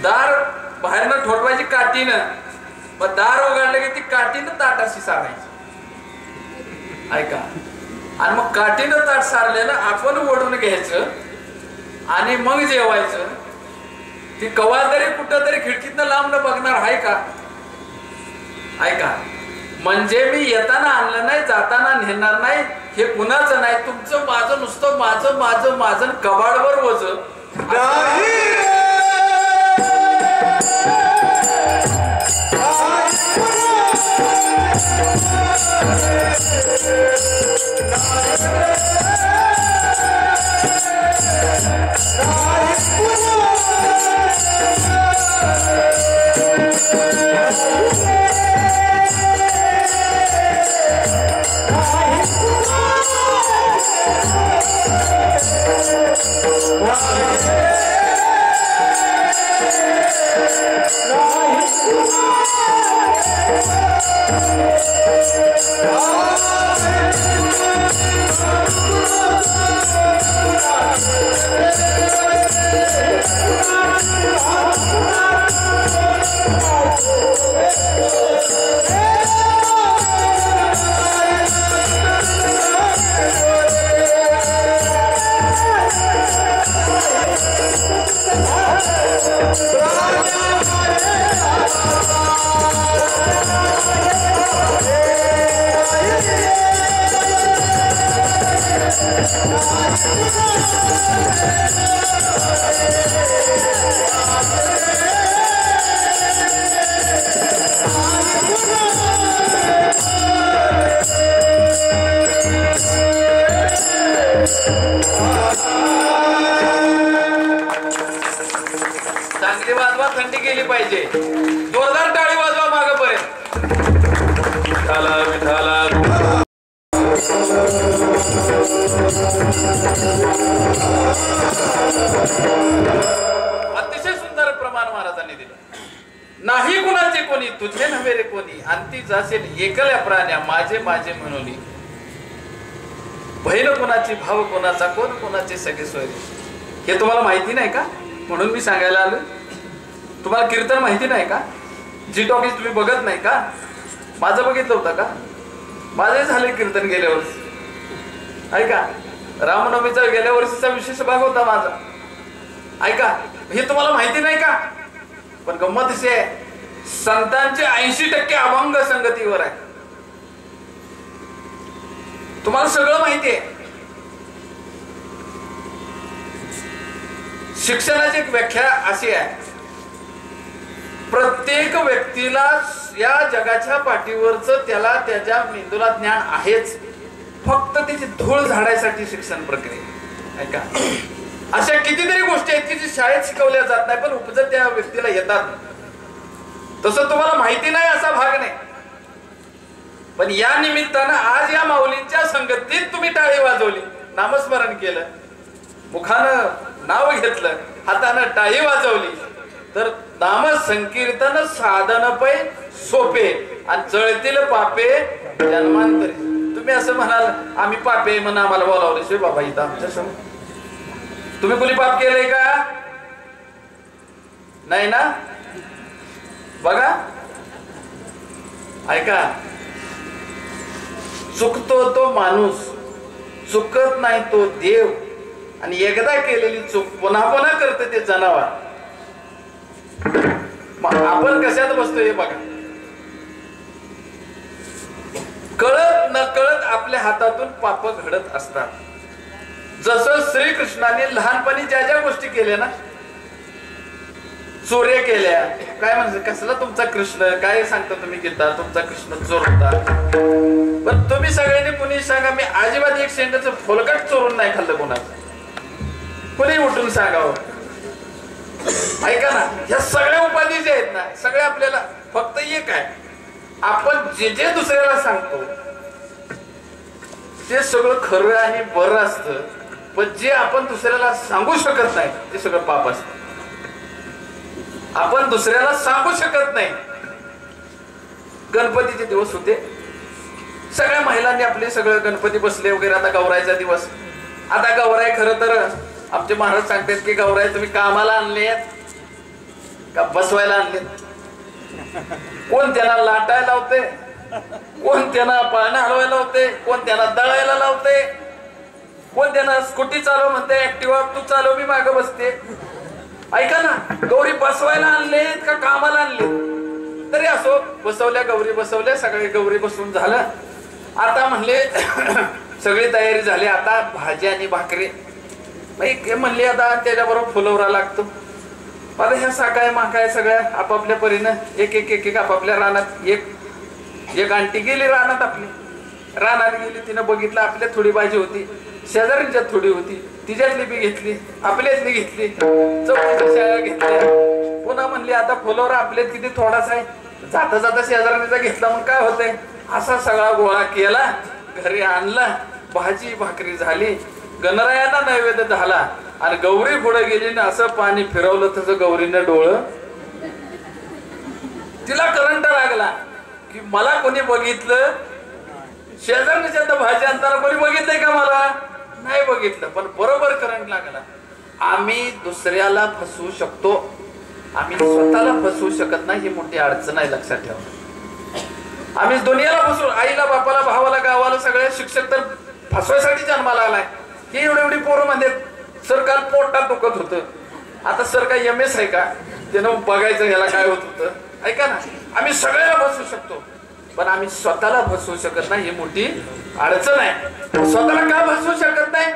दार बाहेरनं ठोठवायची काठीनं, मग दार उघडलं की ती काठीनं ताटाशी सारायची. ऐका, आणि मग काठीनं ताट सारलेलं आपण ओढून घ्यायचं आणि मग जेवायचं. ती कवा तरी कुठं तरी खिडकीतनं लांबनं बघणार आहे का? ऐका, म्हणजे मी येताना आणलं नाही, जाताना नेणार नाही, हे कुणाचं नाही, तुमचं माझं, नुसतं माझं माझं माझं कबाडवर वज. चांगली वाजवा, थंडी गेली पाहिजे. जोरदार टाळी वाजवा मागपर्यंत. विठाला विठाला. अतिशय सुंदर प्रमाण महाराजांनी दिलं. नाही कुणाचे कोणी, तुझे नव्हे रे कोणी, अंती जाशील एकल्या प्राण्या, माझे माझे म्हणून. बहीण कोणाची, भाव कोणाचा, कोण कोणाचे सगळे सोयरे. हे तुम्हाला माहिती नाही का? म्हणून मी सांगायला आलो. तुम्हाला कीर्तन माहिती नाही का? जी टॉकीज तुम्ही बघत नाही का? माझं बघितलं होतं का? माझे झाले कीर्तन गेल्या वर्षी. ऐका, रामनवमीचा गेल्या वर्षीचा विशेष भाग होता माझा. ऐका, हे तुम्हाला माहिती नाही का? पण गंमत अशी आहे, संतांचे 80% अभंग संगतीवर आहे. तुम्हाला सगळं माहिती आहे. शिक्षणाची एक व्याख्या अशी आहे, प्रत्येक व्यक्तीला या जगाच्या पाठीवरच त्याला त्याच्या मेंदूला ज्ञान आहेच, फक्त त्याची धूळ झाडायसाठी शिक्षण प्रक्रिया. ऐका, अशा कितीतरी गोष्टी आहेत की जी शाळेत शिकवल्या जात नाही पण उपजत त्या व्यक्तीला येतात. तसं तुम्हाला माहिती नाही असा भाग नाही. पण या निमित्तानं आज या माऊलींच्या संगतीत तुम्ही टाळी वाजवली, नामस्मरण केलं, मुखानं नाव घेतलं, हातानं टाळी वाजवली, तर नाम संकीर्तन साधन पै सोपे आणि जळतील पापे जन्मांतरी. तुम्ही असं म्हणाल आम्ही पापे म्हणून आम्हाला बोलावले शिव बाबा इथं आमच्या समोर. तुम्ही कोणी पाप केलंय का? नाही ना? बघा, ऐका, चुकतो तो माणूस, चुकत नाही तो देव, आणि एकदा केलेली चूक पुन्हा पुन्हा करते ते जनावर. आपण कशात बसतोय बघा. आपल्या हातातून पाप घडत असतात. जसं श्रीकृष्णाने लहानपणी ज्या ज्या गोष्टी केल्या ना, चोऱ्या केल्या, काय म्हणजे कसला तुमचा कृष्ण, काय सांगता तुम्ही गीता, तुमचा कृष्ण चोर होता. पण तुम्ही सगळ्यांनी कुणी सांगा, मी अजिबात एक शेंडाचं फुलकट चोरून नाही खाल्लं कोणाचं. कुणी उठून सांगावं. ऐका ना, ह्या सगळ्या उपाधी जे आहेत ना, सगळे आपल्याला फक्त एक आहे, आपण जे जे दुसऱ्याला सांगतो ते सगळं खरं आणि बरं असतं, पण जे आपण दुसऱ्याला सांगू शकत नाही ते सगळं पाप असतं. आपण दुसऱ्याला सांगू शकत नाही. गणपतीचे दिवस होते, सगळ्या महिलांनी आपले सगळं गणपती बसले वगैरे. आता गौरायचा दिवस. आता गौराय खरं तर आमचे महाराज सांगतात की गौराय तुम्ही कामाला आणले का बसवायला आणले? कोण त्यांना लाटायला लावते, कोण त्यांना पाळणा हलवायला लावते, कोण त्यांना दळायला लावते, कोण त्यांना स्कूटी चालव म्हणते, ऍक्टिव्हा तू चालव मी मागे बसते. ऐका ना, गौरी बसवायला आणले का कामाला आणले? तरी असो, बसवल्या गौरी, बसवल्या, सगळे गौरी बसवून झालं. आता म्हणले सगळी तयारी झाली, आता भाजी आणि भाकरी म्हणले, आता त्याच्याबरोबर फुलवरा लागतो. आता ह्या साकाय माकाय सगळ्या आपापल्या परीनं एक एक एक एक आपापल्या रानात. एक आंटी गेली रानात, आपली रानात गेली, तिनं बघितलं आपल्या थोडी भाजी होती, शेजाऱ्यांच्यात थोडी होती, तिच्यातली बी घेतली, आपल्यातली घेतली, चौकीच्या शेळ्या घेतल्या. पुन्हा म्हणली आता फुलवरा आपल्यात किती थोडाच आहे, जाता जाता शेजाऱ्यांचा घेतला, मग काय होतंय. असा सगळा गोळा केला, घरी आणला, भाजी भाकरी झाली, गणरायांना नैवेद्य झाला, आणि गौरी पुढे गेली ना असं पाणी फिरवलं तसं गौरीनं डोळं. तिला करंट लागला की मला कोणी बघितलं, शेजारच्या भाजी आणताना कोणी बघितलंय का? मला नाही बघितलं, पण बरोबर करंट लागला. आम्ही दुसऱ्याला फसवू शकतो, आम्ही स्वतःला फसवू शकत नाही, ही मोठी अडचण आहे, लक्षात ठेवा. आम्ही दुनियाला फसवू, आईला, बापाला, भावाला, गावाला, सगळ्या. शिक्षक तर फसवायसाठी जन्माला आलाय. ही एवढी एवढी पोरं म्हणजे सर काल पोटात दुखत होतं, आता सर काय MS आहे का, त्यानं बघायचं ह्याला काय होत होतं. ऐका ना, आम्ही सगळ्याला फसवू शकतो, पण आम्ही स्वतःला फसवू शकत नाही, ही मोठी अडचण आहे. स्वतःला का फसवू शकत नाही?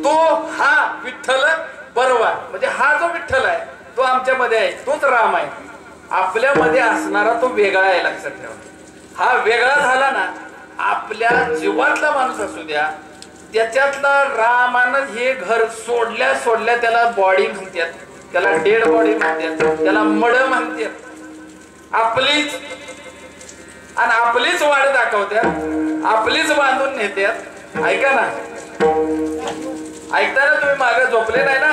तो हा विठ्ठल बरोबर, म्हणजे हा जो विठ्ठल आहे तो आमच्यामध्ये आहे, तोच राम आहे. आपल्यामध्ये असणारा तो वेगळा आहे, लक्षात ठेवा. हा वेगळा झाला ना, आपल्या जीवातला माणूस असू द्या, त्याच्यातला रामानं हे घर सोडल्या सोडल्या त्याला बॉडी म्हणतात, त्याला डेड बॉडी म्हणतात, त्याला मड म्हणतात. आपलीच आणि आपलीच वाढ दाखवत्यात, आपलीच बांधून नेत्यात. ऐका ना, ऐकता ना तुम्ही? मागे झोपले नाही ना?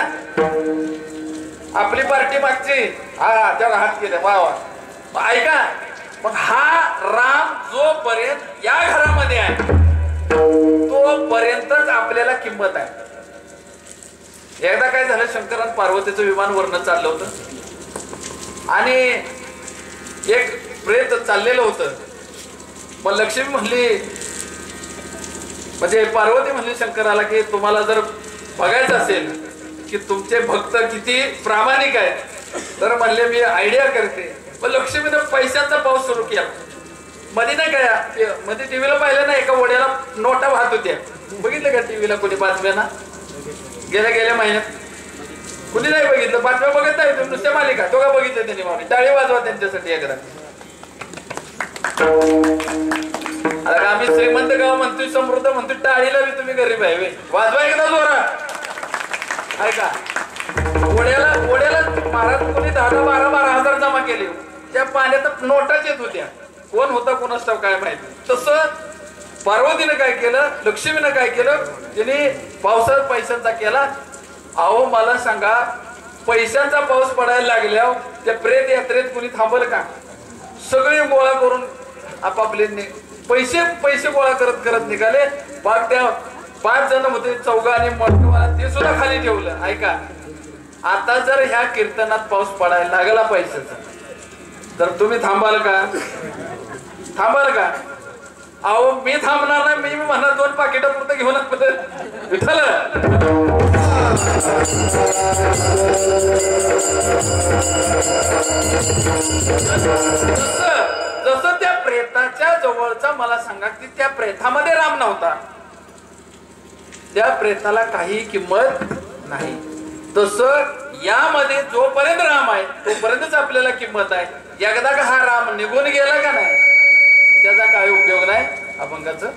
आपली पार्टी मागची, हा त्याला हात केले, वा वा. ऐका, मग हा राम जोपर्यंत या घरामध्ये आहे तोपर्यंतच आपल्याला किंमत आहे. एकदा काय झालं, शंकर आणि पार्वतीचं विमान वरनं चाललं होतं आणि एक प्रेत चाललेलं होतं. मग लक्ष्मी म्हणली, म्हणजे पार्वती म्हणली शंकराला की तुम्हाला जर बघायचं असेल की तुमचे भक्त किती प्रामाणिक आहेत तर म्हणले मी आयडिया करते. मग लक्ष्मीनं पैशांचा पाऊस सुरू केला. मध्ये नाही काय, मध्ये टीव्हीला पाहिलं ना, एका वड्याला नोटा वाहत होत्या, बघितलं का टीव्हीला कोणी बातम्या ना? गेल्या महिन्यात कुणी नाही बघितलं, बातम्या बघत नाही तुम्ही, नुसत्या मालिका तो का बघितलं त्यांनी? मावली टाळी वाजवा त्यांच्यासाठी. एकदा आम्ही श्रीमंत गाव म्हणतोय, समृद्ध म्हणतोय, टाळीला बी तुम्ही गरीब आहे, वाजवा एकदा जोरात. ऐका, ओढ्याला महाराज कोणी 10-12 हजार जमा केले, त्या पाण्यात नोटाच येत होत्या. कोण होता कोणाच काय माहिती. तसं पार्वतीनं काय केलं, लक्ष्मीनं काय केलं, तिने पावसात पैशांचा केला. अहो मला सांगा, पैशांचा पाऊस पडायला लागल्यावर त्या प्रेत यात्रेत कुणी थांबल का? सगळे गोळा करून आपापले पैसे गोळा करत करत निघाले. बाग त्या 5 जण होते, चौघा आणि मोठवाला, ते सुद्धा खाली ठेवलं. ऐका, आता जर ह्या कीर्तनात पाऊस पडायला लागला पैशाचा, तर तुम्ही थांबाल का? थांबाल का? अहो मी थांबणार नाही. मी म्हणा 2 पाकिटं पुरतं घेऊन विठ्ठल. जसं त्या प्रेताच्या जवळचा मला सांगा की त्या प्रेतामध्ये राम नव्हता, त्या प्रेताला काही किंमत नाही. तसं यामध्ये जोपर्यंत राम आहे तोपर्यंतच आपल्याला किंमत आहे. एकदा का हा राम निघून गेला का नाही त्याचा काही उपयोग नाही. अभंगाचं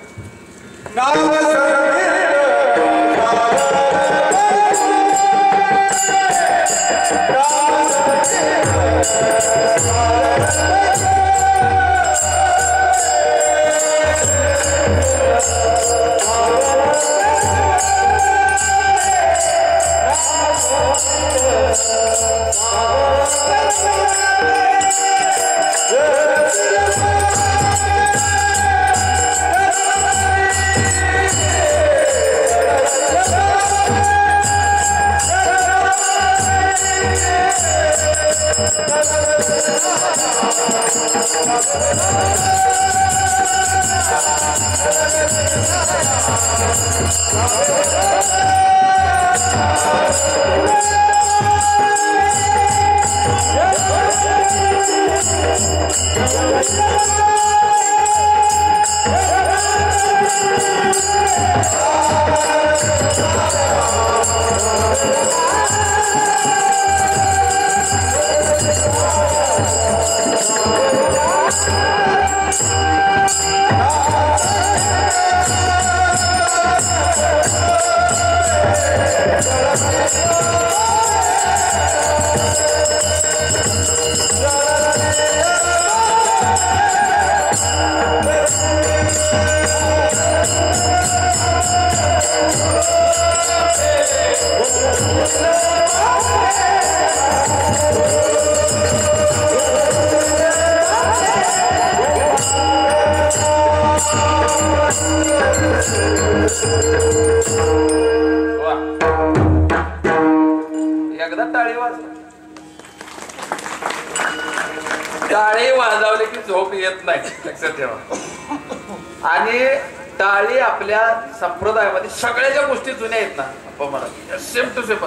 एकदा टाळी वाजव. टाळी वाजवली की झोप येत नाही, लक्षात ठेवा. आणि टाळी आपल्या संप्रदायामध्ये सगळ्या ज्या गोष्टी जुन्या आहेत ना आपण म्हणा सेम टू सेम.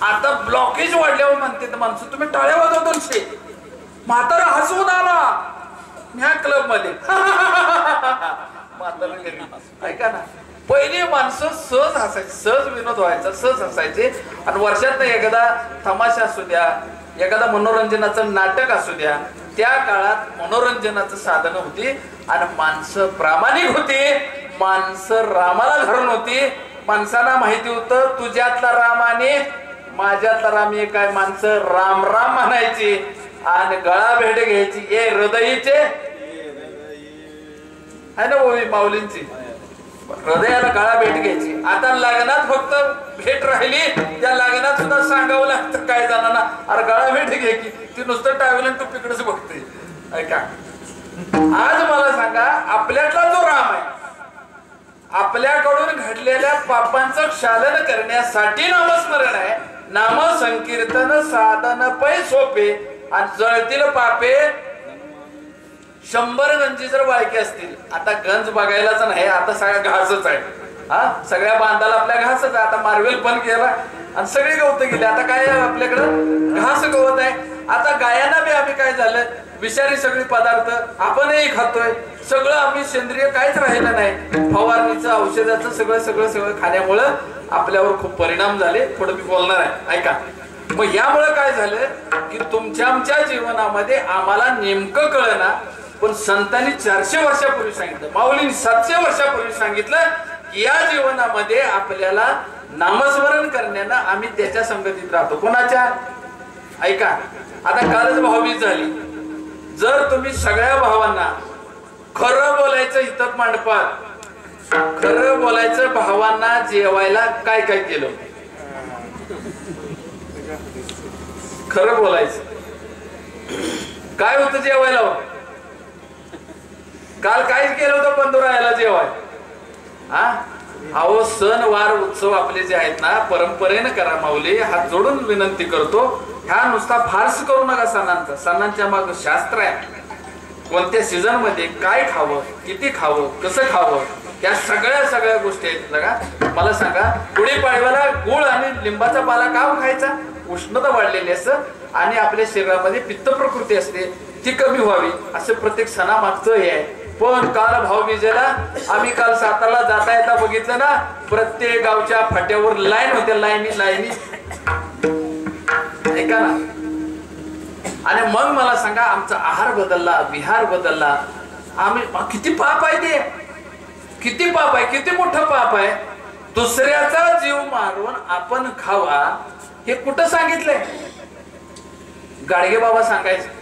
आता ब्लॉकेज वाढल्यावर म्हणते माणसं तुम्ही टाळ्या वाजवतो. म्हातारा हसवून आला ह्या क्लब मध्ये म्हातारा ऐका ना. पहिली माणसं सहज हसायची, सहज विनोद व्हायचा, सहज हसायचे. आणि वर्षात एकदा तमाशा असू द्या, एखादा मनोरंजनाचं नाटक असू द्या, त्या काळात मनोरंजनाचं साधन होती आणि माणसं प्रामाणिक होती, माणसं रामाला धरून होती. माणसाला माहिती होतं तुझ्यातला राम आणि माझ्यातला राम एक आहे. माणसं राम राम म्हणायची आणि गळा भेट घ्यायची. ये हृदयीचे आहे ना ओवी माऊलींची, हृदयाला गळा भेट घ्यायची. आता लग्नात फक्त भेट राहिली, त्या लग्नात सुद्धा सांगावं लागतं काय जणांना, अरे गळा भेट घे की. ती नुसतं टावेल आणि टोपीकडेच बघते. ऐका आज मला सांगा आपल्यातला जो राम आहे आपल्याकडून घडलेल्या पापांचं क्षालन करण्यासाठी नामस्मरण आहे. नाम संकीर्तन साधन पै सोपे आणि जळतील पापे 100 गंजी जर वाळके असतील. आता गंज बघायलाच नाही, आता सगळा घासच आहे. हा सगळ्या बांधाला आपल्या घासच आहे. आता मार्वेल पण केला आणि सगळी गवत गेली. आता काय आपल्याकडं घास गवत आहे. आता गायांना बी आम्ही काय झालं विषारी सगळी पदार्थ आपणही खातोय. सगळं आम्ही सेंद्रिय काहीच राहिलं नाही. फवारणीचं औषधाचं सगळं सगळं सगळं खाण्यामुळं आपल्यावर खूप परिणाम झाले. थोडं मी बोलणार आहे ऐका. मग यामुळे काय झालं की तुमच्या आमच्या जीवनामध्ये आम्हाला नेमकं कळना, पण संतांनी 400 वर्षापूर्वी सांगितलं, माऊलींनी 700 वर्षापूर्वी सांगितलं की या जीवनामध्ये आपल्याला नामस्मरण करण्यानं आम्ही त्याच्या संगतीत राहतो. कोणाच्या ऐका. आता कालच भाऊबीज झाली. जर तुम्ही सगळ्या भावांना खरं बोलायचं हितत मांडपात, खरं बोलायचं भावांना जेवायला काय काय केलं, खरं बोलायचं काय होतं जेवायला. काल काहीच केलं होतं पंधुरायाला जेवाय. हा अहो सण वार उत्सव आपले जे आहेत ना परंपरेनं करा. माऊली हात जोडून विनंती करतो, ह्या नुसता फार्स करू नका सणांचा. सणांच्या माग शास्त्र आहे. कोणत्या सीझन मध्ये काय खावं, किती खावं, कसं खावं, या सगळ्या गोष्टी आहेत. बघा मला सांगा गुढीपाडव्याला गुळ आणि लिंबाचा पाला का खायचा? उष्णता वाढलेली असं आणि आपल्या शरीरामध्ये पित्त प्रकृती असते ती कमी व्हावी असं प्रत्येक सणामागचं हे आहे. पण काल भाऊबीजेला आम्ही काल सातारला जाता येता बघितलं ना, प्रत्येक गावच्या फाट्यावर लाईन होत्या, लाईनी लाईनी, ऐका ना. आणि मग मला सांगा, आमचा आहार बदलला, विहार बदलला. आम्ही किती पाप आहे ते, किती पाप आहे, किती मोठं पाप आहे. दुसऱ्याचा जीव मारून आपण खावा हे कुठं सांगितलंय? गाडगे बाबा सांगायचे.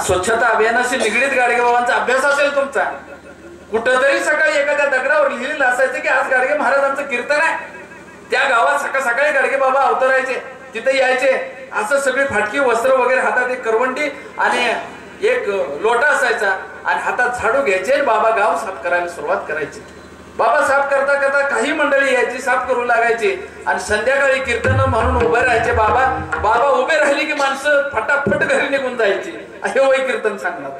स्वच्छता अभियानाशी निगडीत गाडगे बाबांचा अभ्यास असेल तुमचा, कुठंतरी सकाळी एखाद्या दगडावर लिहिलेलं असायचं की आज गाडगे महाराजांचं कीर्तन आहे. त्या गावात सकाळ सकाळी गाडगे बाबा अवतरायचे, तिथे यायचे. असं सगळी फाटकी वस्त्र वगैरे, हातात एक करवंडी आणि एक लोटा असायचा आणि हातात झाडू घ्यायचे. बाबा गाव साफ करायला सुरुवात करायची. बाबा साफ करता करता काही मंडळी यायची, साफ करू लागायची आणि संध्याकाळी कीर्तन म्हणून उभे राहायचे. बाबा उभे राहिले की माणसं फटाफट घरी निघून जायची. हे वय कीर्तन सांगणार.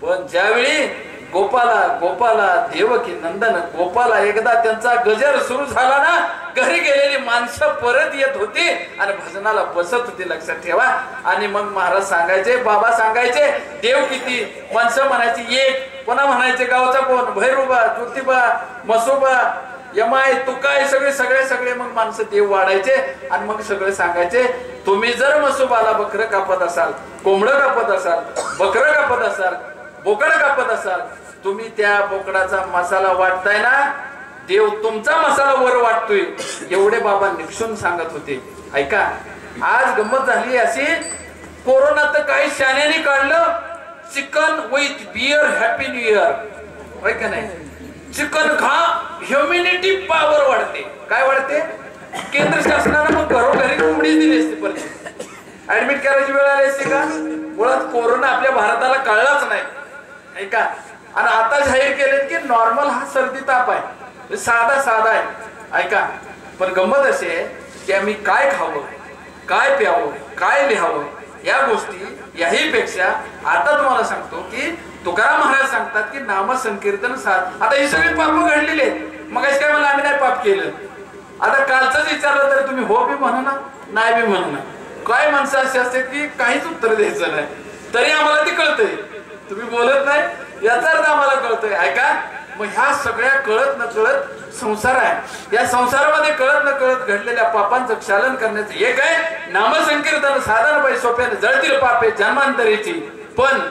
पण ज्यावेळी गोपाला देवकी नंदन गोपाला एकदा त्यांचा गजर सुरू झाला ना, घरी गेलेली माणसं परत येत होती आणि भजनाला बसत होती, लक्षात ठेवा. आणि मग महाराज सांगायचे, बाबा सांगायचे, देव किती? माणसं म्हणायची एक. कोणा म्हणायचे? गावचा कोण? भैरूबा, ज्योतिबा, मसोबा, यमाय, तुकाय, सगळे. मग माणसं देव वाढायचे आणि मग सगळे सांगायचे, तुम्ही जर मसोबाला बकरं कापत असाल, कोंबडं कापत असाल, बकरं कापत असाल, बोकड कापत असाल, तुम्ही त्या बोकडाचा मसाला वाटताय ना, देव तुमचा मसाला वर वाटतोय. एवढे बाबा निक्षून सांगत होते. ऐका, आज गंमत झाली अशी, कोरोनात काही शाण्याने काढलं, chicken with beer happy new year, होय का नाही? चिकन खा, ह्युमिनिटी पॉवर वाढते. काय वाढते? केंद्र शासनानं मग घरोघरी कोंबडी दिली असते, परत ऍडमिट करायची वेळ आली असते का? मुळात कोरोना आपल्या भारताला कळलाच नाही, ऐका. आणि आता जाहीर केले की नॉर्मल हा सर्दी ताप आहे, साधा आहे, ऐका. पण गंमत असे की आम्ही काय खावं, काय प्यावं, काय लिहावं, या गोष्टी याही पेक्षा आता तुम्हाला सांगतो की तुकाराम महाराज सांगतात की नाम संकीर्तन साध. आता ही सगळी पाप घडलेली आहेत. मग काय मला आम्ही नाही पाप केलं. आता कालच विचारलं तर तुम्ही हो बी म्हणा ना, नाही बी म्हणा ना. काय माणसं अशी असते की काहीच उत्तर द्यायचं नाही, तरी आम्हाला ते कळतंय. तुम्ही बोलत नाही याचा अर्थ आम्हाला कळतंय, ऐका. मग ह्या सगळ्या कळत न कळत संसार आहे. या संसारामध्ये कळत न कळत घडलेल्या पापांचं क्षालन करण्याचं एक आहे नामसंकीर्तन साधन. बाई सोप्याने जळतील पापे जन्मांतरीची. पण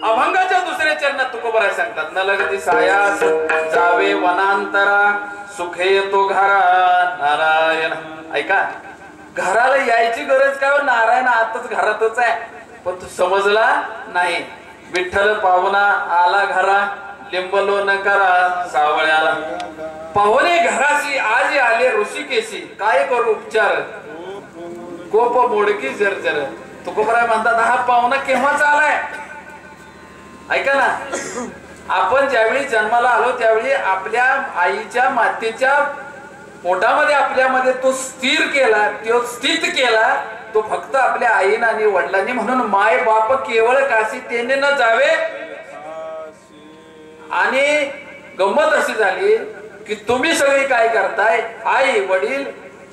अभंगाच्या दुसऱ्या चरणात तुकोबराय सांगतात, न लगती सायास जावे वनांतरा, सुखे येतो घरा नारायण. ऐका, घराला यायची गरज काय? नारायण आताच घरातच आहे. पण तू समजला नाही. विठ्ठल पाहुणा आला घरा, लिंबलो न करा सावळ्याला. पाहुणे घराशी आजी आले ऋषिकेशी, काय करू उपचार, कोप मोडकी जर्जर. तुकोबराय म्हणतात हा पाहुणा केव्हाच आलाय. ऐका ना, आपण ज्यावेळी जन्माला आलो त्यावेळी आपल्या आईच्या मातेच्या पोटामध्ये आपल्यामध्ये तो स्थिर केला, तो स्थित केला तो फक्त आपल्या आईनं आणि वडिलांनी. म्हणून माय बाप केवळ काशी तेने न जावे. आणि गंमत अशी झाली की तुम्ही सगळे काय करताय, आई वडील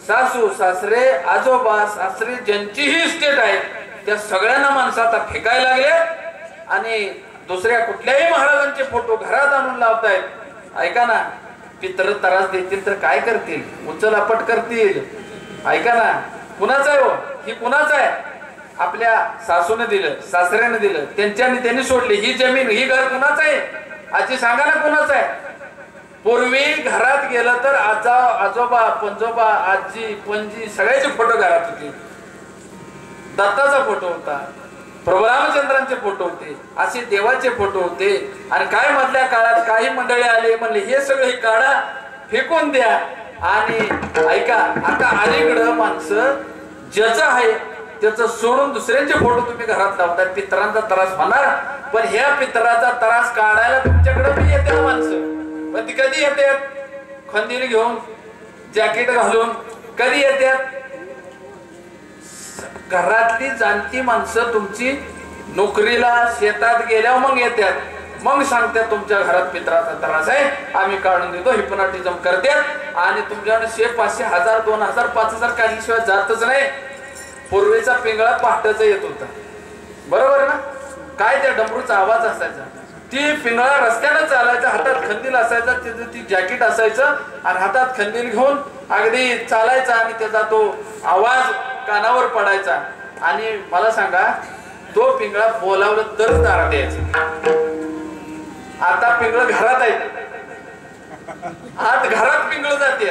सासू सासरे आजोबा सासरे ज्यांचीही स्टेट आहे त्या सगळ्यांना माणसं आता फेकायला लागले आणि दुसऱ्या कुठल्याही महाराजांचे फोटो घरात आणून लावतायत, ऐका ना, पितर त्रास देतील तर काय करतील, उचलापट करतील. ऐका ना, कुणाचं आहे हो ही, कुणाचं आहे? आपल्या सासूने दिलं, सासऱ्याने दिलं, त्यांनी सोडली. ही जमीन, ही घर कुणाचं आहे? आजी सांगा ना कुणाचं आहे? पूर्वी घरात गेलं तर आजोबा, पंजोबा, आजी, पणजी सगळ्याचे फोटो घरात होते. दत्ताचा फोटो होता, प्रभू रामचंद्रांचे फोटो होते, असे देवाचे फोटो होते. आणि काय मधल्या काळात काही मंडळी आले, म्हणले हे सगळे काढा, फेकून द्या. आणि ऐका, आता अलीकडं माणसं ज्याचं आहे त्याचं सोडून दुसऱ्यांचे फोटो तुम्ही घरात लावताय. पितरांचा त्रास होणार, पण ह्या पितराचा त्रास काढायला तुमच्याकडे बी येते माणसं. पण ती कधी येतात? खंदील घेऊन, जॅकेट घालून. कधी येतात? घरातली जाणती माणसं तुमची नोकरीला, शेतात गेल्यावर मग येतात, मग सांगतात तुमच्या घरात पितराचा त्रास आहे, आम्ही काढून देतो. हिप्नॉटिझम करतात आणि तुमच्याकडे 100, 500, 1000, 2000, 5000 काढल्याशिवाय जातच नाही. पूर्वीचा पिंगळा पहाटेचा येत होता, बरोबर ना? काय त्या डमरूचा आवाज असायचा, ती पिंगळा रस्त्यानं चालायचा, हातात खंदील असायचा, त्याचं ती जॅकेट असायचं आणि हातात खंदील घेऊन अगदी चालायचा आणि त्याचा तो आवाज कानावर पडायचा. आणि मला सांगा, तो पिंगळा बोलावलं तरच दारात यायचं. आता पिंगळ घरात आहे, आत घरात पिंगळ जाते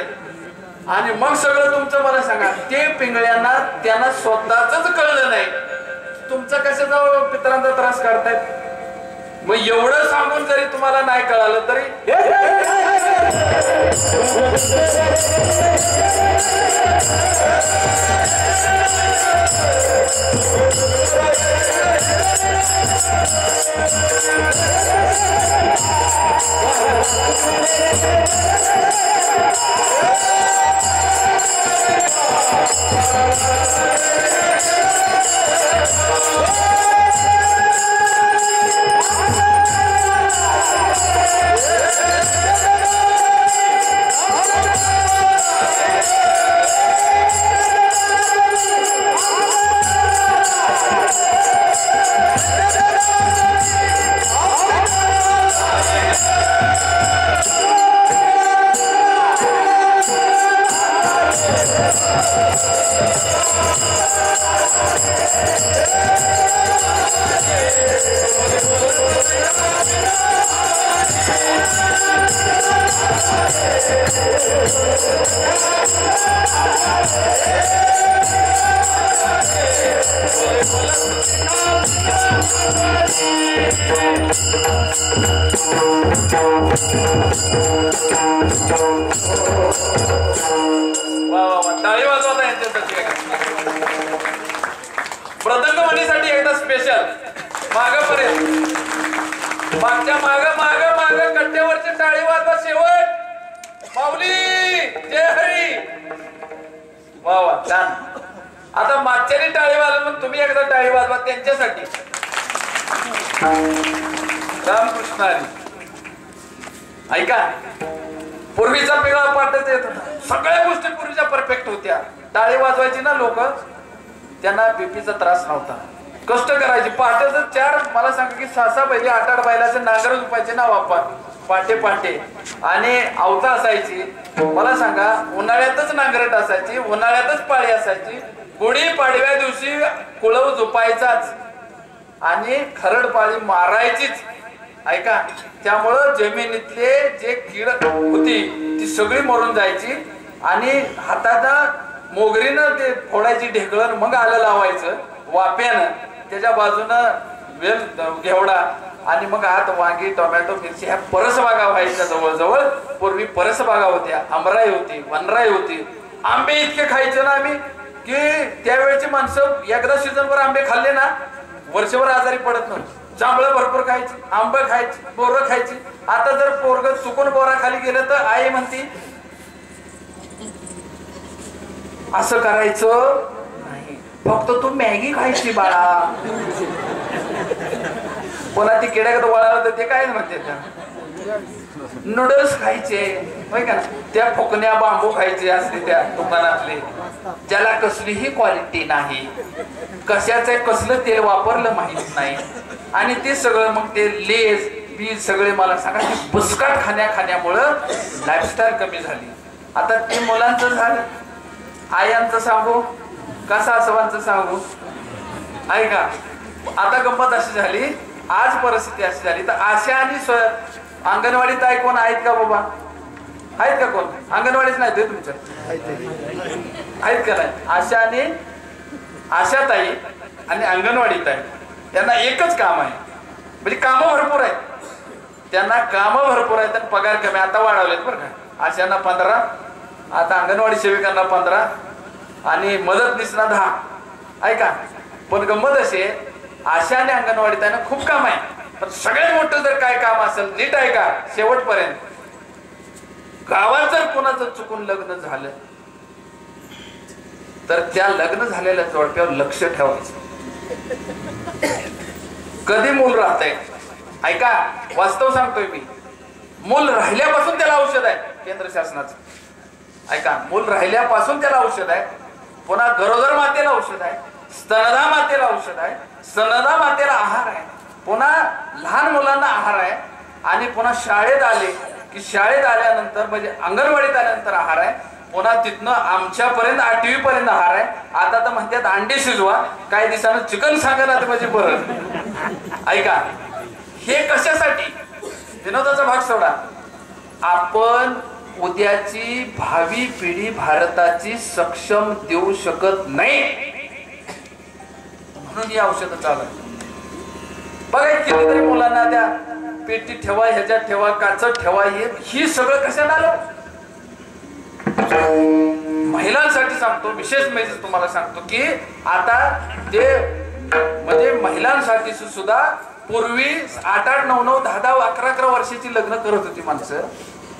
आणि मग सगळं तुमचं. मला सांगा, ते पिंगळ्यांना त्यांना स्वतःच कळलं नाही, तुमचं कसं जाऊ पितरांचा त्रास काढतायत. मग एवढं सांगून जरी तुम्हाला नाही कळालं तरी टाळी वाजवता यांच्यासाठी. मृदंग म्हणीसाठी एकदा स्पेशल मागापर्यंत, मागच्या माग माग माग कट्ट्यावरची टाळी वाजवा शेवट. माऊली जय हरी. वा वा, छान. आता मागच्याने टाळी वाजवा, मग तुम्ही एकदा टाळी वाजवा त्यांच्यासाठी. रामकृष्ण हरी. ऐका, पूर्वीचा पिंगळा पाठच येत होता, सगळ्या गोष्टी पूर्वीच्या परफेक्ट होत्या. टाळी वाजवायची ना लोक, त्यांना बीपीचा त्रास नव्हता. कष्ट करायची पहाटेच 4, मला सांगा की 6-6 बैली 8-8 बैलाचे नांगर झुपायचे ना वापर पाटे पाटे. आणि अवता असायची, मला सांगा उन्हाळ्यातच नांगरट असायची, उन्हाळ्यातच पाळी असायची. गुढी पाडव्या दिवशी कुळव झुपायचाच आणि खरड पाळी मारायचीच. ऐका, त्यामुळं जमिनीतले जे कीड होती ती सगळी मरून जायची. आणि हातात मोगरीनं ते फोडायची ढेकळण, मग आलं लावायचं वाप्यानं, त्याच्या बाजूनं वेल घेवडा आणि मग आत वांगी, टोमॅटो, मिरची ह्या परसबागा व्हायच्या. जवळजवळ पूर्वी परसबागा होत्या, आमराई होती, वनराई होती. आंबे इतके खायचे ना आम्ही की त्यावेळेची माणसं एकदा सीझनवर आंबे खाल्ले ना वर्षभर आजारी पडत नव्हते. जांभळं भरपूर खायची, आंबे खायची, बोरं खायची. आता जर पोरग चुकून बोरा खाली गेलं तर आई म्हणती असं करायचं नाही, फक्त तू मॅगी खायची बाळा. कोणा ती किड्यागत वळालं तर ते काय म्हणते, नूडल्स खायचे होय का, त्या फुकण्या बांबू खायचे असते त्या दुकानातले, ज्याला कसलीही क्वालिटी नाही, कशाचं कसलं तेल वापरलं माहित नाही. आणि ते सगळं मग ते लेस बीज सगळे मला सांगा बुसकाट खाण्यामुळं लाईफस्टाईल कमी झाली. आता ते मुलांचं झालं, आयांचं सांगू का सासवांचं सांगू? ऐका, आता गंमत अशी झाली, आज परिस्थिती अशी झाली. तर आशा आणि अंगणवाडीत आहे कोण आहेत का बाबा? आहेत का कोण? अंगणवाडीच नाही ते तुमच्या आहेत का? नाही. आशाताई आणि अंगणवाडीत आहे, त्यांना एकच काम आहे, म्हणजे कामं भरपूर आहेत, त्यांना कामं भरपूर आहेत आणि पगार कमी. आता वाढवलेत बरं का, आशांना 15, आता अंगणवाडी सेविकांना 15 आणि मदतनीसना 10. ऐका, पण गंमत अशी आहे, आशा आणि अंगणवाडीत आहे ना खूप काम आहे, पण सगळ्यात मोठं जर काय काम असेल, नीट आहे का शेवटपर्यंत, गावात जर कोणाचं चुकून लग्न झालं तर त्या लग्न झालेल्या जोडप्यावर लक्ष ठेवायचं. कधी मूल राहतंय? ऐका, वास्तव सांगतोय मी, मूल राहिल्यापासून त्याला औषध आहे केंद्र शासनाचं. ऐका, मूल राहिल्यापासून त्याला औषध आहे, पुन्हा गरोदर मातेला औषध आहे, स्तनदा मातेला औषध आहे, स्तनदा मातेला आहार आहे, पुन्हा लहान मुलांना आहार आहे, आणि पुन्हा शाळेत आले की शाळेत आल्यानंतर म्हणजे अंगणवाडीत आल्यानंतर आहार आहे, पुन्हा तिथनं आमच्यापर्यंत 8वी पर्यंत आहार आहे. आता तर म्हणतात अंडे शिजवा, काही दिवसानं चिकन सांगा ना म्हणजे बरं. ऐका, हे कशासाठी? विनोदाचा भाग सोडा, आपण उद्याची भावी पिढी भारताची सक्षम देऊ शकत नाही म्हणून ही औषधं चालू आहेत. बघा, कितीतरी मुलांना त्या पेटी ठेवा, ह्याच्यात ठेवा, काचत ठेवा, ही सगळं कशाला आलं? महिलांसाठी सांगतो, विशेष म्हणजे तुम्हाला सांगतो की आता ते म्हणजे महिलांसाठी सुद्धा पूर्वी 8-8, 9-9, 10-10, 11-11 वर्षाची लग्न करत होती माणसं.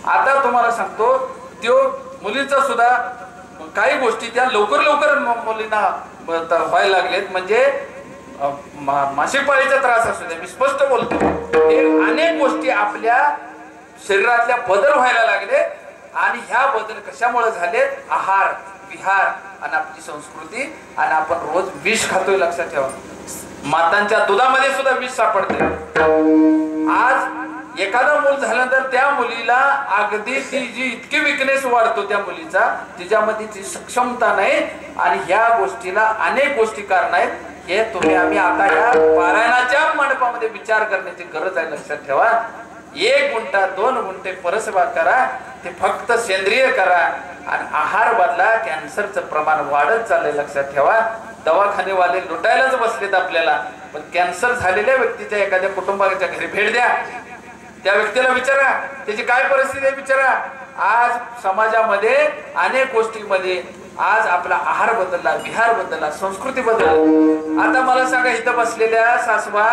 आता तुम्हाला सांगतो, त्यो मुलीचा सुद्धा काही गोष्टी त्या लवकर मुलींना व्हायला लागलेत. म्हणजे मासिक पाळीचा त्रास असू द्या, मी स्पष्ट बोलतो, हे अनेक गोष्टी आपल्या शरीरातल्या बदल व्हायला लागले. आणि ह्या बदल कशामुळे झालेत? आहार विहार आणि आपली संस्कृती, आणि आपण रोज विष खातोय. लक्षात ठेवा, मातांच्या दुधामध्ये सुद्धा विष सापडते. आज एखादा मूल झाल्यानंतर त्या मुलीला अगदी ती जी इतकी विकनेस वाढतो त्या मुलीचा, तिच्यामध्ये ती सक्षमता नाही, आणि ह्या गोष्टीला अनेक गोष्टी कारण आहेत. हे आम्ही आता या पारायणाच्या मंडपामध्ये विचार करण्याची गरज आहे. लक्षात ठेवा, 1 गुंठा 2 गुंठे परसबाग करा, ते फक्त सेंद्रिय करा, आणि आहार बदला. कॅन्सरचं प्रमाण वाढत चाललंय. लक्षात ठेवा, दवाखानेवाले लुटायलाच बसलेत आपल्याला, पण कॅन्सर झालेल्या व्यक्तीच्या एखाद्या कुटुंबाच्या घरी भेट द्या, त्या व्यक्तीला विचारा त्याची काय परिस्थिती आहे, विचारा. आज समाजामध्ये अनेक गोष्टींमध्ये आज आपला आहार बदलला, विहार बदलला, संस्कृती बदलली. आता मला सांगा, इथं बसलेल्या सासवा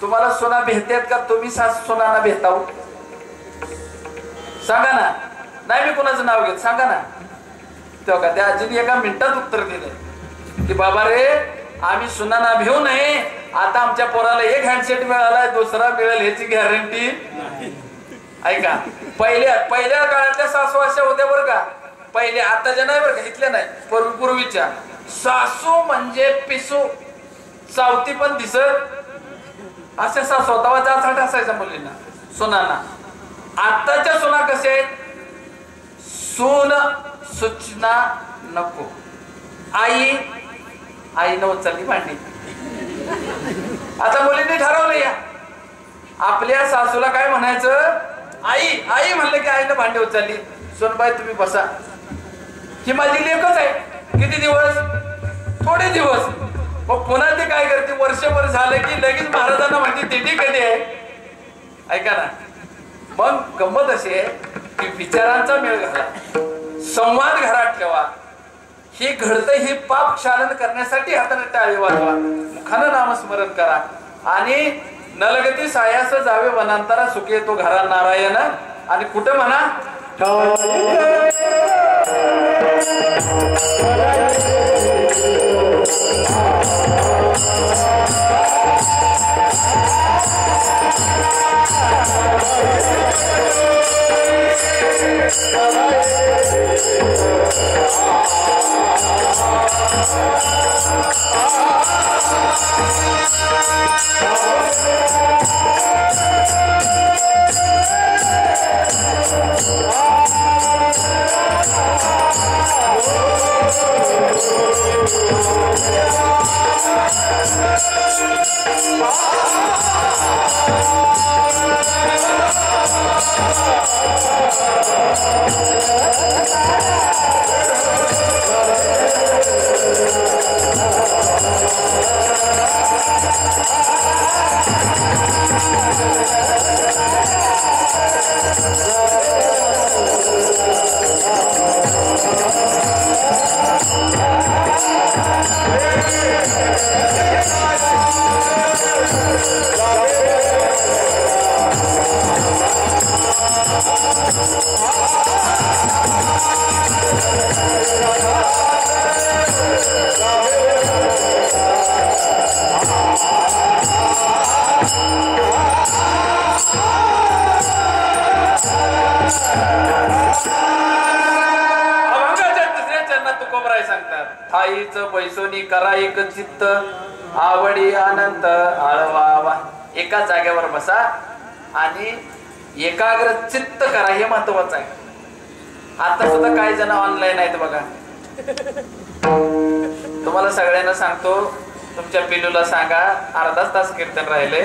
तुम्हाला सोना भेटतात का? तुम्ही सोनाना भेटाव? सांगा ना. नाही, मी कोणाचं नाव घेत, सांगा ना. तेव्हा त्या आजीने एका मिनिटात उत्तर दिलं की बाबा रे, आम्ही सोनाना भेऊ नये. आता आमच्या पोराला 1 हँडसेट मिळालाय, दुसरा मिळेल ह्याची गॅरंटी. ऐका, पहिल्या काळातल्या सासू अशा होत्या बरं का, पहिले, आताच्या नाही बरं का, इथल्या नाही, पूर्वीच्या. सासू म्हणजे पिसू, चावती पण दिसत, अशा सासू होता जाचाट असायचा मुलींना, सोनांना. आताच्या सोना कसे आहेत? सून सूचना नको, आई न उचलली भांडी. आता मुलींनी ठरवलं, या आपल्या सासूला काय म्हणायचं? आई म्हणलं की आईनं भांडी उचलली. सोनबाई तुम्ही बसा, ही माझी लेकच आहे. किती दिवस? थोडे दिवस. मग पुन्हा ते काय करते, वर्षभर झालं की लगेच महाराजांना म्हणते दिंडी कधी आहे. ऐका ना, मग गंमत अशी आहे की विचारांचा मेळ घाला, संवाद घरात ठेवा. हे घडतं, हे पाप क्षालन करण्यासाठी हाताने टाळी वाजवा, मुखानं नामस्मरण करा, आणि नलगती सायास जावे वनांतरा, सुखी येतो घरा नारायण. आणि कुठं म्हणा, Oh ठाईच बैसोनी करा एक चित्त आवडी अनंत आळवा. एका जागेवर बसा आणि एकाग्र चित्त करा, हे महत्वाचं आहे. आता सुद्धा काही जण ऑनलाईन आहेत बघा. तुम्हाला सगळ्यांना सांगतो, तुमच्या पिलूला सांगा अर्धा तास कीर्तन राहिले,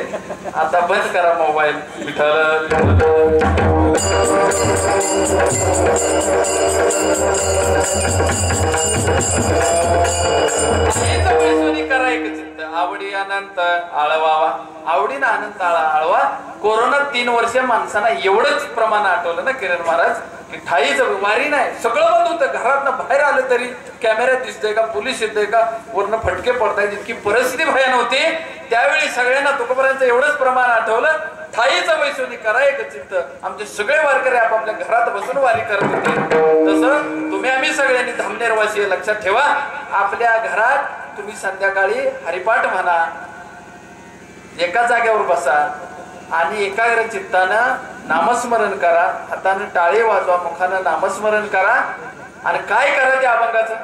आता बंद करा मोबाईल. विठ्ठल करा एक चित्त आवडी अनंत आळवावा. आवडीनं अनंत आळवा. कोरोना 3 वर्ष माणसांना एवढंच प्रमाण आठवलं ना किरण महाराज, की ठाईच वारी नाही, सगळं बंद होतं. घरातनं बाहेर आलं तरी कॅमेऱ्यात दिसतंय का, पोलीस येतंय का, वरनं फटके पडतायत, इतकी परिस्थिती भयान होती. त्यावेळी सगळ्यांना तुकोबारांचं एवढंच प्रमाण आठवलं, ठाईचं वैसोनी करा एक चित्त. आमचे सगळे वारकरी आपापल्या घरात बसून वारी करत होते. तसं तुम्ही आम्ही सगळ्यांनी धामनेरवासी लक्षात ठेवा. आपल्या घरात तुम्ही संध्याकाळी हरिपाठ म्हणा, एका जागेवर बसा आणि एकाग्र चित्तानं नामस्मरण करा. हातानं टाळे वाजवा, मुखानं नामस्मरण करा. आणि काय करा त्या अभंगाचं,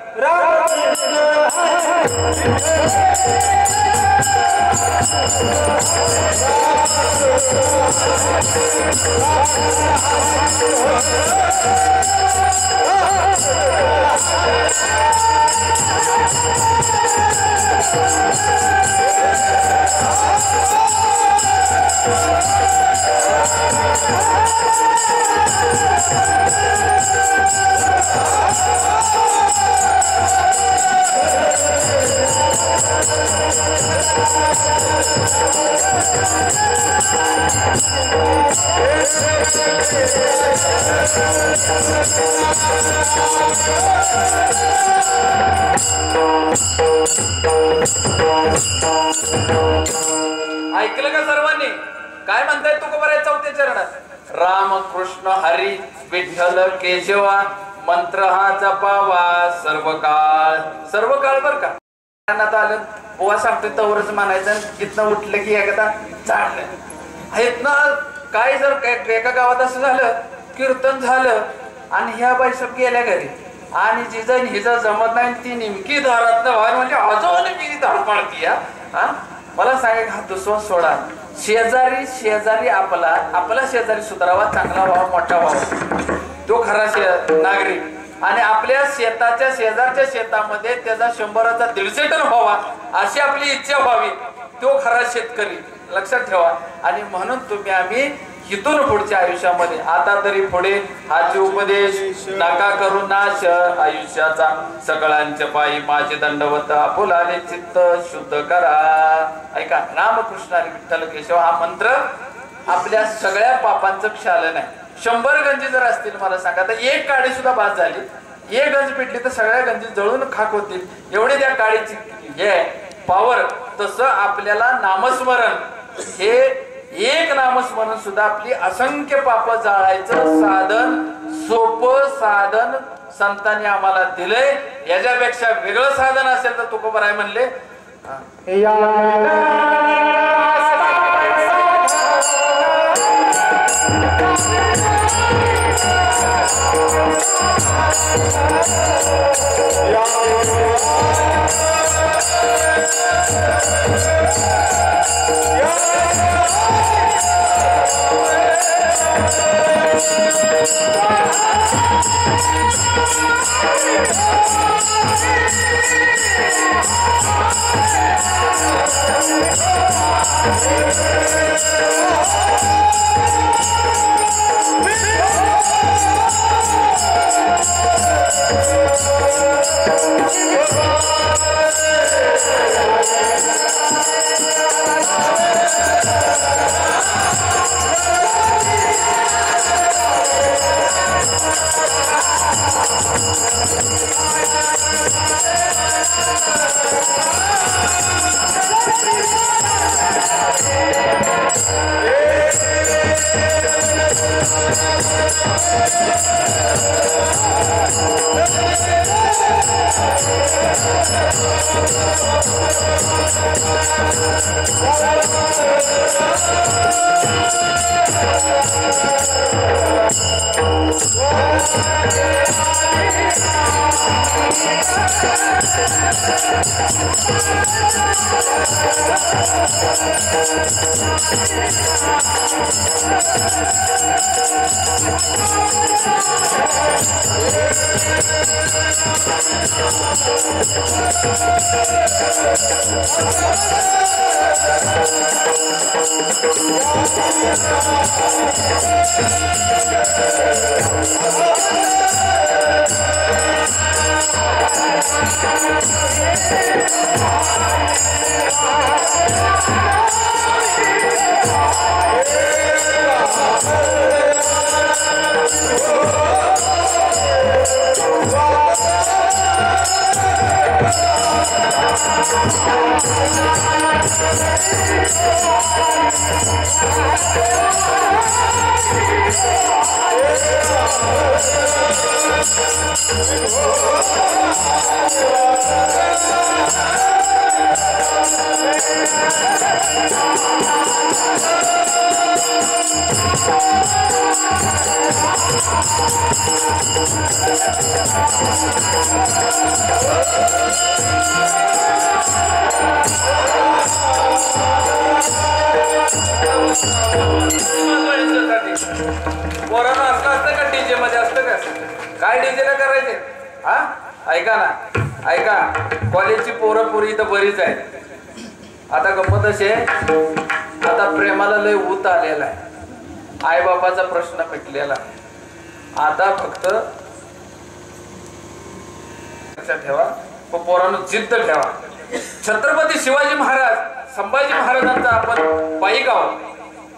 ऐकलं का सर्वांनी? काय म्हणताय तुकोबाराय 4थ्या चरणात? राम कृष्ण हरी विठ्ठल केशवा मंत्र हा जपावा सर्व काळ. सर्व काळ बर का. आलं बुवा सांगतोय तवरच म्हणायचं, इथनं उठलं की एकदा चाललं. इथनं काय जर एका गावात असं झालं, कीर्तन झालं आणि ह्या बाईसाहेब गेल्या घरी आणि जिजन हिजा जमत नाही, ती नेमकी दारातनं बाहेर म्हणजे अजून मी धाड पाडती. मला सांगा, हा दुसरा सोडा. शेजारी आपला शेजारी सुधारावा, चांगला व्हावा, मोठा व्हावा, तो खरा नागरिक. आणि आपल्या शेताच्या शेजारच्या शेतामध्ये त्याचा 100चा 150 टन व्हावा अशी आपली इच्छा व्हावी, तो खरा शेतकरी. लक्षात ठेवा. आणि म्हणून तुम्ही आम्ही इथून पुढच्या आयुष्यामध्ये आता तरी पुढे हाची उपदेश नका करू नाश आयुष्याचा, सगळ्यांच्या पायी माझे दंडवत आपुलाने चित्त शुद्ध करा. ऐका, रामकृष्ण हरी विठ्ठल केशव हा मंत्र आपल्या सगळ्या पापांचं क्षालन आहे. 100 गंजी जर असतील, मला सांगा, तर एक काडी सुद्धा बाद झाली, एक गंज पिटली तर सगळ्या गंजी जळून खाक होतील, एवढे त्या काडीची हे पॉवर. तसं आपल्याला नामस्मरण, हे एक नामस्मरण सुद्धा आपली असंख्य पाप जाळायचं साधन, सोपं साधन संतांनी आम्हाला दिलंय. याच्यापेक्षा वेगळं साधन असेल तर तुकोबाराय म्हणले, पोरांना असलं असतं का डीजे मध्ये असतं का? काय डीजेला करायचे? हा ऐका ना, ऐका, कॉलेजची पोरं पोरी इथं बरीच आहेत. आता गंमत अशी आहे, आता प्रेमाला लय ऊत आलेला आहे, आई बापाचा प्रश्न मिटलेला. आता फक्त लक्षात ठेवा, पोरांना जिद्द ठेवा. छत्रपती शिवाजी महाराज, संभाजी महाराजांचा आपण पायिक आहोत,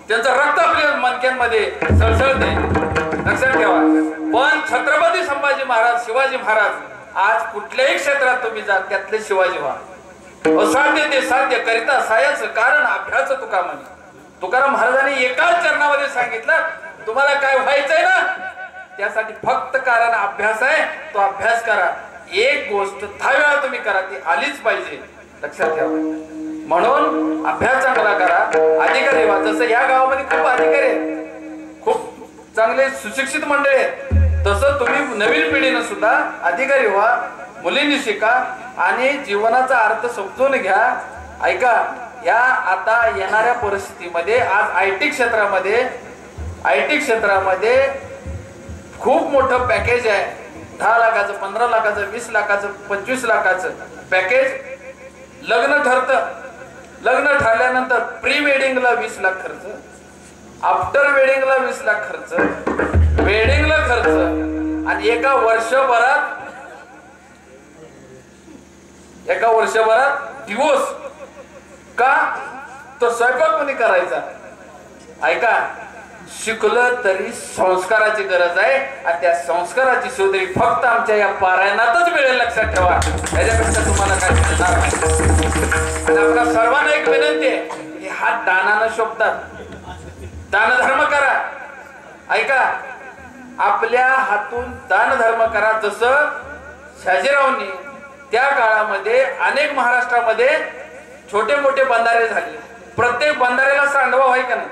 त्यांचं रक्त आपल्या मणक्यांमध्ये सळसळते, लक्षात ठेवा. पण छत्रपती संभाजी महाराज, शिवाजी महाराज आज कुठल्याही क्षेत्रात तुम्ही जा, त्यातले शिवाजी व्हा. असाध्य ते साध्य करिता सायाचं कारण अभ्यास तुका म्हणे. तुकाराम महाराजांनी एकाच चरणामध्ये सांगितलं, तुम्हाला काय व्हायचंय ना, त्यासाठी फक्त कारण अभ्यास आहे, तो अभ्यास करा. एक गोष्ट 10 वेळा तुम्ही करा, ती आलीच पाहिजे, लक्षात ठेवा. म्हणून अभ्यास चांगला करा, अधिकारी व्हा. जसं या गावामध्ये खूप अधिकारी आहेत, खूप चांगले सुशिक्षित मंडळी आहेत, तसं तुम्ही नवीन पिढीनं सुद्धा अधिकारी व्हा, मुलींनी शिका आणि जीवनाचा अर्थ समजून घ्या. ऐका, या आता येणाऱ्या परिस्थितीमध्ये आज आयटी क्षेत्रामध्ये खूप मोठं पॅकेज आहे. 10 लाखाचं, 15 लाखाचं, 20 लाखाचं, 25 लाखाचं पॅकेज. लग्न ठरतं, लग्न ठरल्यानंतर प्री वेडिंगला 20 लाख खर्च, आफ्टर वेडिंगला 20 लाख खर्च, वेडिंगला खर्च, आणि एका वर्षभरात डिवोर्स. का? तो स्वयंपाक कोणी करायचा? ऐका, शिकलं तरी संस्काराची गरज आहे, आणि त्या संस्काराची शोधरी फक्त आमच्या या पारायणातच मिळेल, लक्षात ठेवा. त्याच्यापेक्षा तुम्हाला काय मिळणार नाही. आणि आपल्या सर्वांना एक विनंती आहे, हे हात दानानं शोभतात, दान धर्म करा. ऐका, आपल्या हातून दान धर्म करा. जसं शाजीरावांनी त्या काळामध्ये अनेक महाराष्ट्रामध्ये छोटे मोठे बंधारे झाले, प्रत्येक बंधाऱ्याला सांडवा व्हाय का नाही,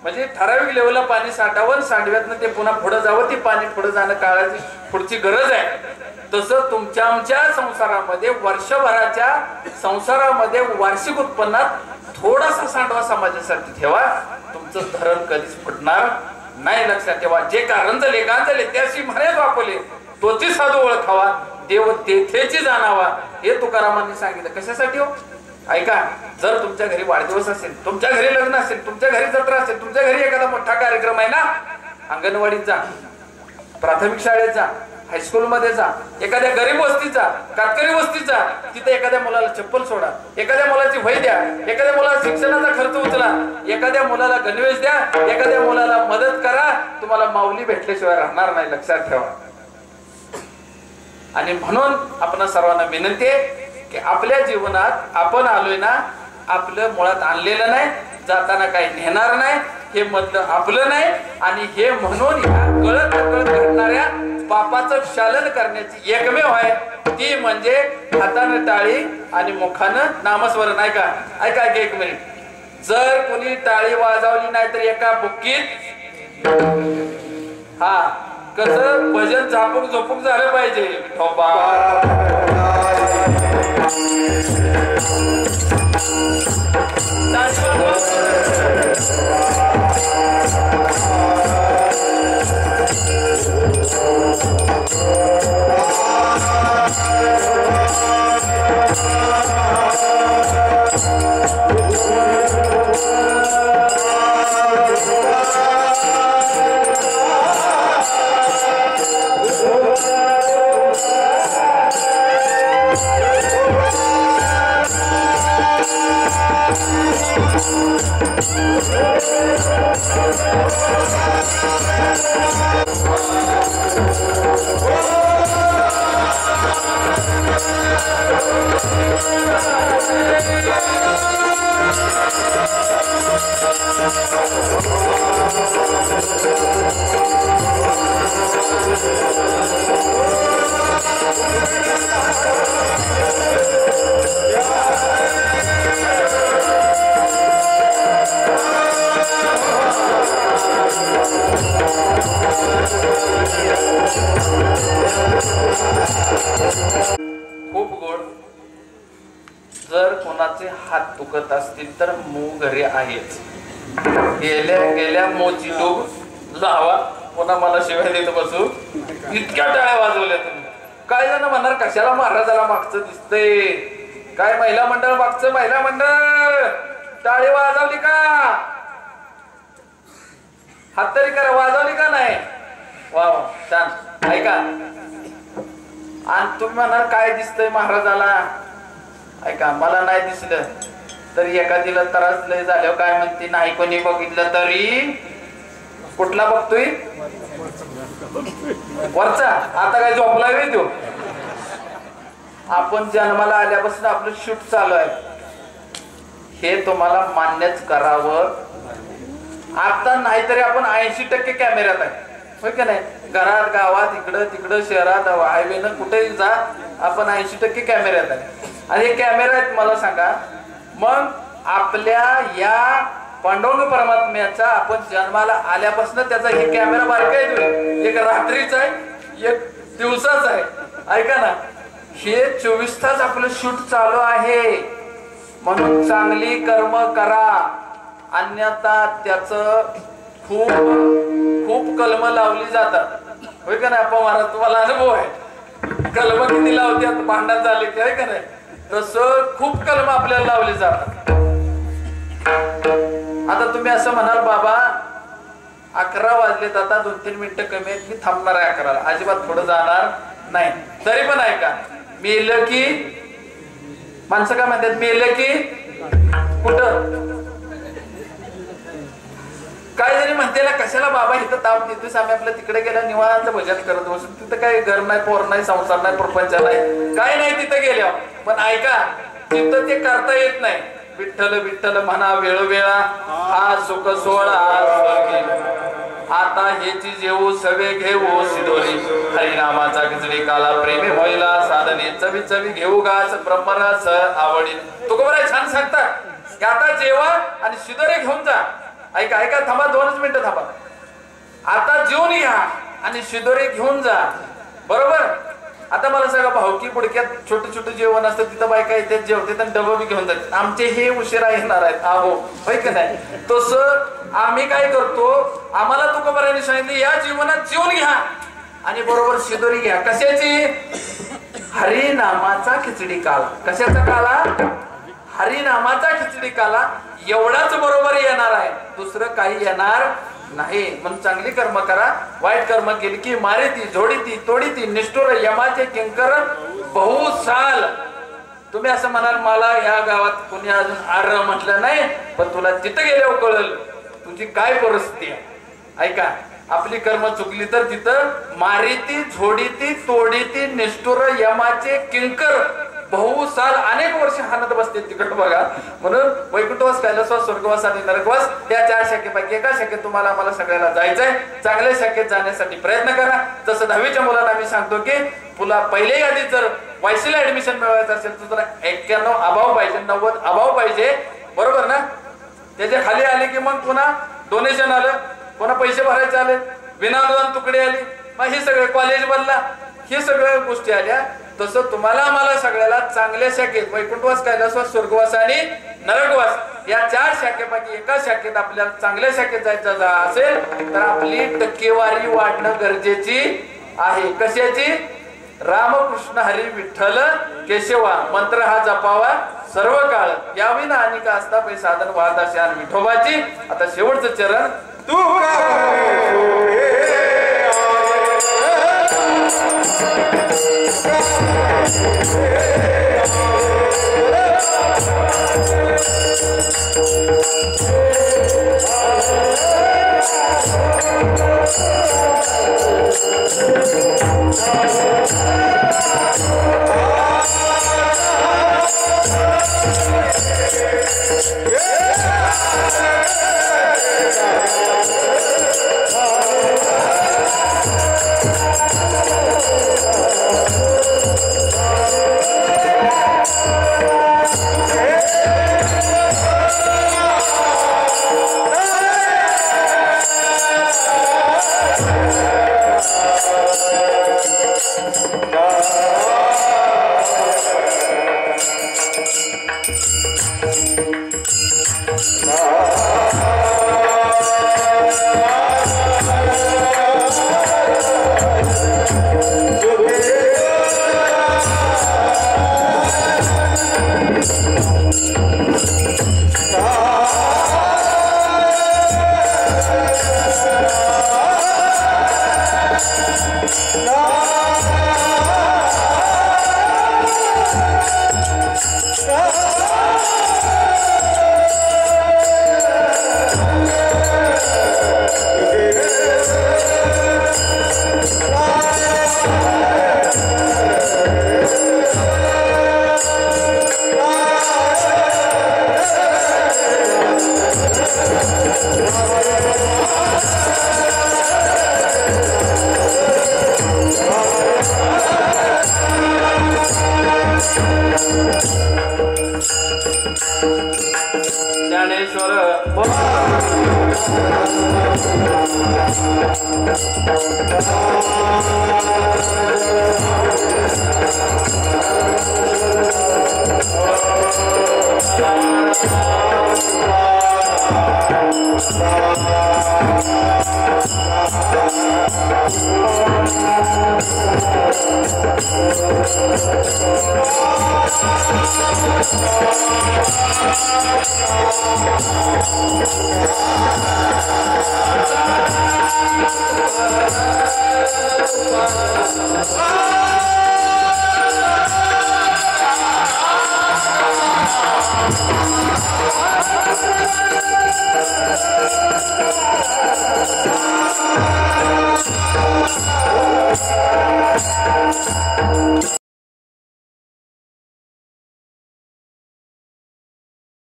म्हणजे ठराविक लेवलला पाणी साठावं, सांडव्यातनं ते पुन्हा पुढे जावं, ती पाणी पुढे जाणं काळाची पुढची गरज आहे. तसं तुमच्या आमच्या संसारामध्ये, वर्षभराच्या संसारामध्ये, वार्षिक उत्पन्नात थोडासा सांडवा समाजासाठी ठेवा, तुमचं धरण कधीच फुटणार नाही, लक्षात ठेवा. जे का रंजले गांजले त्याशी म्हणे वापरले, तोची साधू ओळखावा, देव तेथेची जाणावा, हे तुकारामांनी सांगितलं. कशासाठी हो? ऐका, जर तुमच्या घरी वाढदिवस असेल, तुमच्या घरी लग्न असेल, तुमच्या घरी जत्रा असेल, तुमच्या घरी एखादा मोठा कार्यक्रम आहे ना, अंगणवाडीत जा, प्राथमिक शाळेत जा, हायस्कूल मध्ये जा, एखाद्या गरीब वस्तीचा, कातकरी वस्तीचा, तिथे एखाद्या मुलाला चप्पल सोडा, एखाद्या मुलाची वही द्या, एखाद्या मुलाला शिक्षणाचा खर्च उचला, एखाद्या मुलाला गणवेश द्या, एखाद्या मुलाला मदत करा. तुम्हाला माऊली भेटल्याशिवाय राहणार नाही, लक्षात ठेवा. आणि म्हणून आपण सर्वांना विनंती आहे की आपल्या जीवनात आपण आलोय ना, आपलं मुळात आणलेलं नाही, जाताना काही नेणार नाही, हे मधलं आपलं नाही. आणि हे म्हणून ह्या कळत नकळत घडणाऱ्या पापाचं क्षालन करण्याची एकमेव आहे, ती म्हणजे हातानं टाळी आणि मुखानं नामस्मरण. ऐका ऐका, एक मिनिट. जर कोणी टाळी वाजवली नाही तर एका बुक्कीत, हा कसं भजन झापूक झोपूक झालं पाहिजे विठोबा. खूप गोड. जर कोणाचे हात दुखत असतील तर मूग घरी आहेच. गेल्या मोची डोब लावा. पुन्हा मला शिवाय देत बसू. इतक्या टाळ्या वाजवल्या तुम्ही. काय जण म्हणणार कशाला महाराजाला मागचं दिसतंय. काय महिला मंडळ मागचं महिला मंडळ टाळी वाजवली का. हात तरी करा. वाजवली का नाही. वा वा छान. ऐका आणि तुम्ही म्हणाल काय दिसतंय महाराजाला. ऐका मला नाही दिसलं तरी एखादीला त्रास लय झाल्यावर काय म्हणते नाही कोणी बघितलं तरी. कुठला बघतोय वरचा. आता काय झोपलाय तो. आपण जन्माला आल्यापासून आपलं शूट चालू आहे हे तुम्हाला मान्यच करावं. आता नाहीतरी आपण 80% कॅमेऱ्यात आहे होय का नाही. घरात गावात इकडं तिकडं शहरात हायवेनं कुठेही जा आपण 80% कॅमेऱ्यात आहे. आणि हे कॅमेरा आहेत मला सांगा. मग आपल्या या पांडुरंग परमात्म्याचा आपण जन्माला आल्यापासून त्याचा हे कॅमेरा बारका आहे. एक रात्रीचा आहे एक दिवसाचा आहे. ऐका ना हे 24 तास आपलं शूट चालू आहे. म्हणून चांगली कर्म करा अन्यथा त्याच खूप खूप कलम लावली जातात होय का नाही. आपण महाराज तुम्हाला अनुभव आहे. कलम किती लावतात भांडण झाले की आहे का नाही. तसं खूप कलम आपल्याला लावले जातात. आता तुम्ही असं म्हणाल बाबा 11 वाजलेत आता 2-3 मिनिटं कमी आहेत मी थांबणार आहे 11ला. अजिबात पुढे जाणार नाही. तरी पण ऐका मेलं की माणसं काय म्हणतात मेलं की कुठं. काय जरी म्हणते ना कशाला बाबा इथं ताप देतोस आम्ही आपल्या तिकडे गेल्या निवांत भजन करत बसून. तिथं काही घर नाही पोर नाही संसार नाही प्रपंच नाही काय नाही तिथं गेल्या. पण ऐका तिथं ते करता येत नाही. विठ्ठल विठ्ठल म्हणा वेळोवेळा हा सुख सोहळा आता हेची जेऊ सवे घेऊ सिधोरी हरिनामाचा खिचडी काला प्रेमी होईला साधने चवी चवी घेऊ गाच ब्रह्मरस आवडी. तुकोबराय छान सांगतात की आता जेवा आणि शिदोरी घेऊन जा. ऐका ऐका थांबा 2च मिनिटं थांबा. आता जेवून या आणि शिदोरी घेऊन जा. बरोबर. आता मला सांगा भावकी पुडक्यात छोटं छोटं जेवण असतं तिथं बायका येते जेवते आणि डबं बी घेऊन जाते. आमचे हे उशिरा येणार आहेत आहो होय का नाही. तसं आम्ही काय करतो आम्हाला तुकोबारायांनी सांगितलं या जीवनात जेवून घ्या आणि बरोबर शिदोरी घ्या. कशाची. हरिनामाचा खिचडी काला. कशाचा काला. हरिनामाचा खिचडी काला. एवढाच बरोबर येणार आहे दुसरं काही येणार नाही. म्हणून चांगली कर्म करा. वाईट कर्म केली की मारिती झोडीती तोडीती निष्ठुर यमाचे किंकर बहुसाल. तुम्ही असं म्हणाल मला या गावात कोणी अजून आर म्हटलं नाही पण तुला तिथं गेल्यावर कळल तुझी काय परिस्थिती आहे. ऐका आपली कर्म चुकली तर तिथं मारिती झोडीती तोडीती निष्ठुर यमाचे किंकर बहुसाल अनेक वर्ष हाणत बसते तिकडे बघा. म्हणून वैकुंठवास कैलासवास स्वर्गवास आणि नरकवास या 4 शाखेपैकी एका शाखेत तुम्हाला आम्हाला सगळ्याला जायचंय. चांगल्या शाखेत जाण्यासाठी प्रयत्न करा. जसं 10वीच्या मुलांना मी सांगतो की तुला पहिल्या यादीत जर वायसीला ऍडमिशन मिळवायचं असेल तर तुला 91 अभाव पाहिजे 90 अभाव पाहिजे. बरोबर ना. त्याच्या खाली आले की मग पुन्हा डोनेशन आलं पुन्हा पैसे भरायचे आले विनानुदान तुकडे आली मग हे सगळं कॉलेज बनला, हे सगळ्या गोष्टी आल्या. तसं तुम्हाला आम्हाला सगळ्याला चांगल्या शाखेत वैकुंठवास, कैलासवास, स्वर्गवास आणि नरकवास या 4 शाखेपैकी एका शाखेत आपल्याला चांगल्या शाखेत जायचं असेल तर आपली टक्केवारी वाढणं गरजेची आहे. कशाची? रामकृष्ण हरी विठ्ठल केशवा मंत्र हा जपावा सर्व काळ, याविना आणि का असता पै साधन वाहत असे आणि विठोबाची. आता शेवटचं चरण तू ज्ञानेश्वर Oh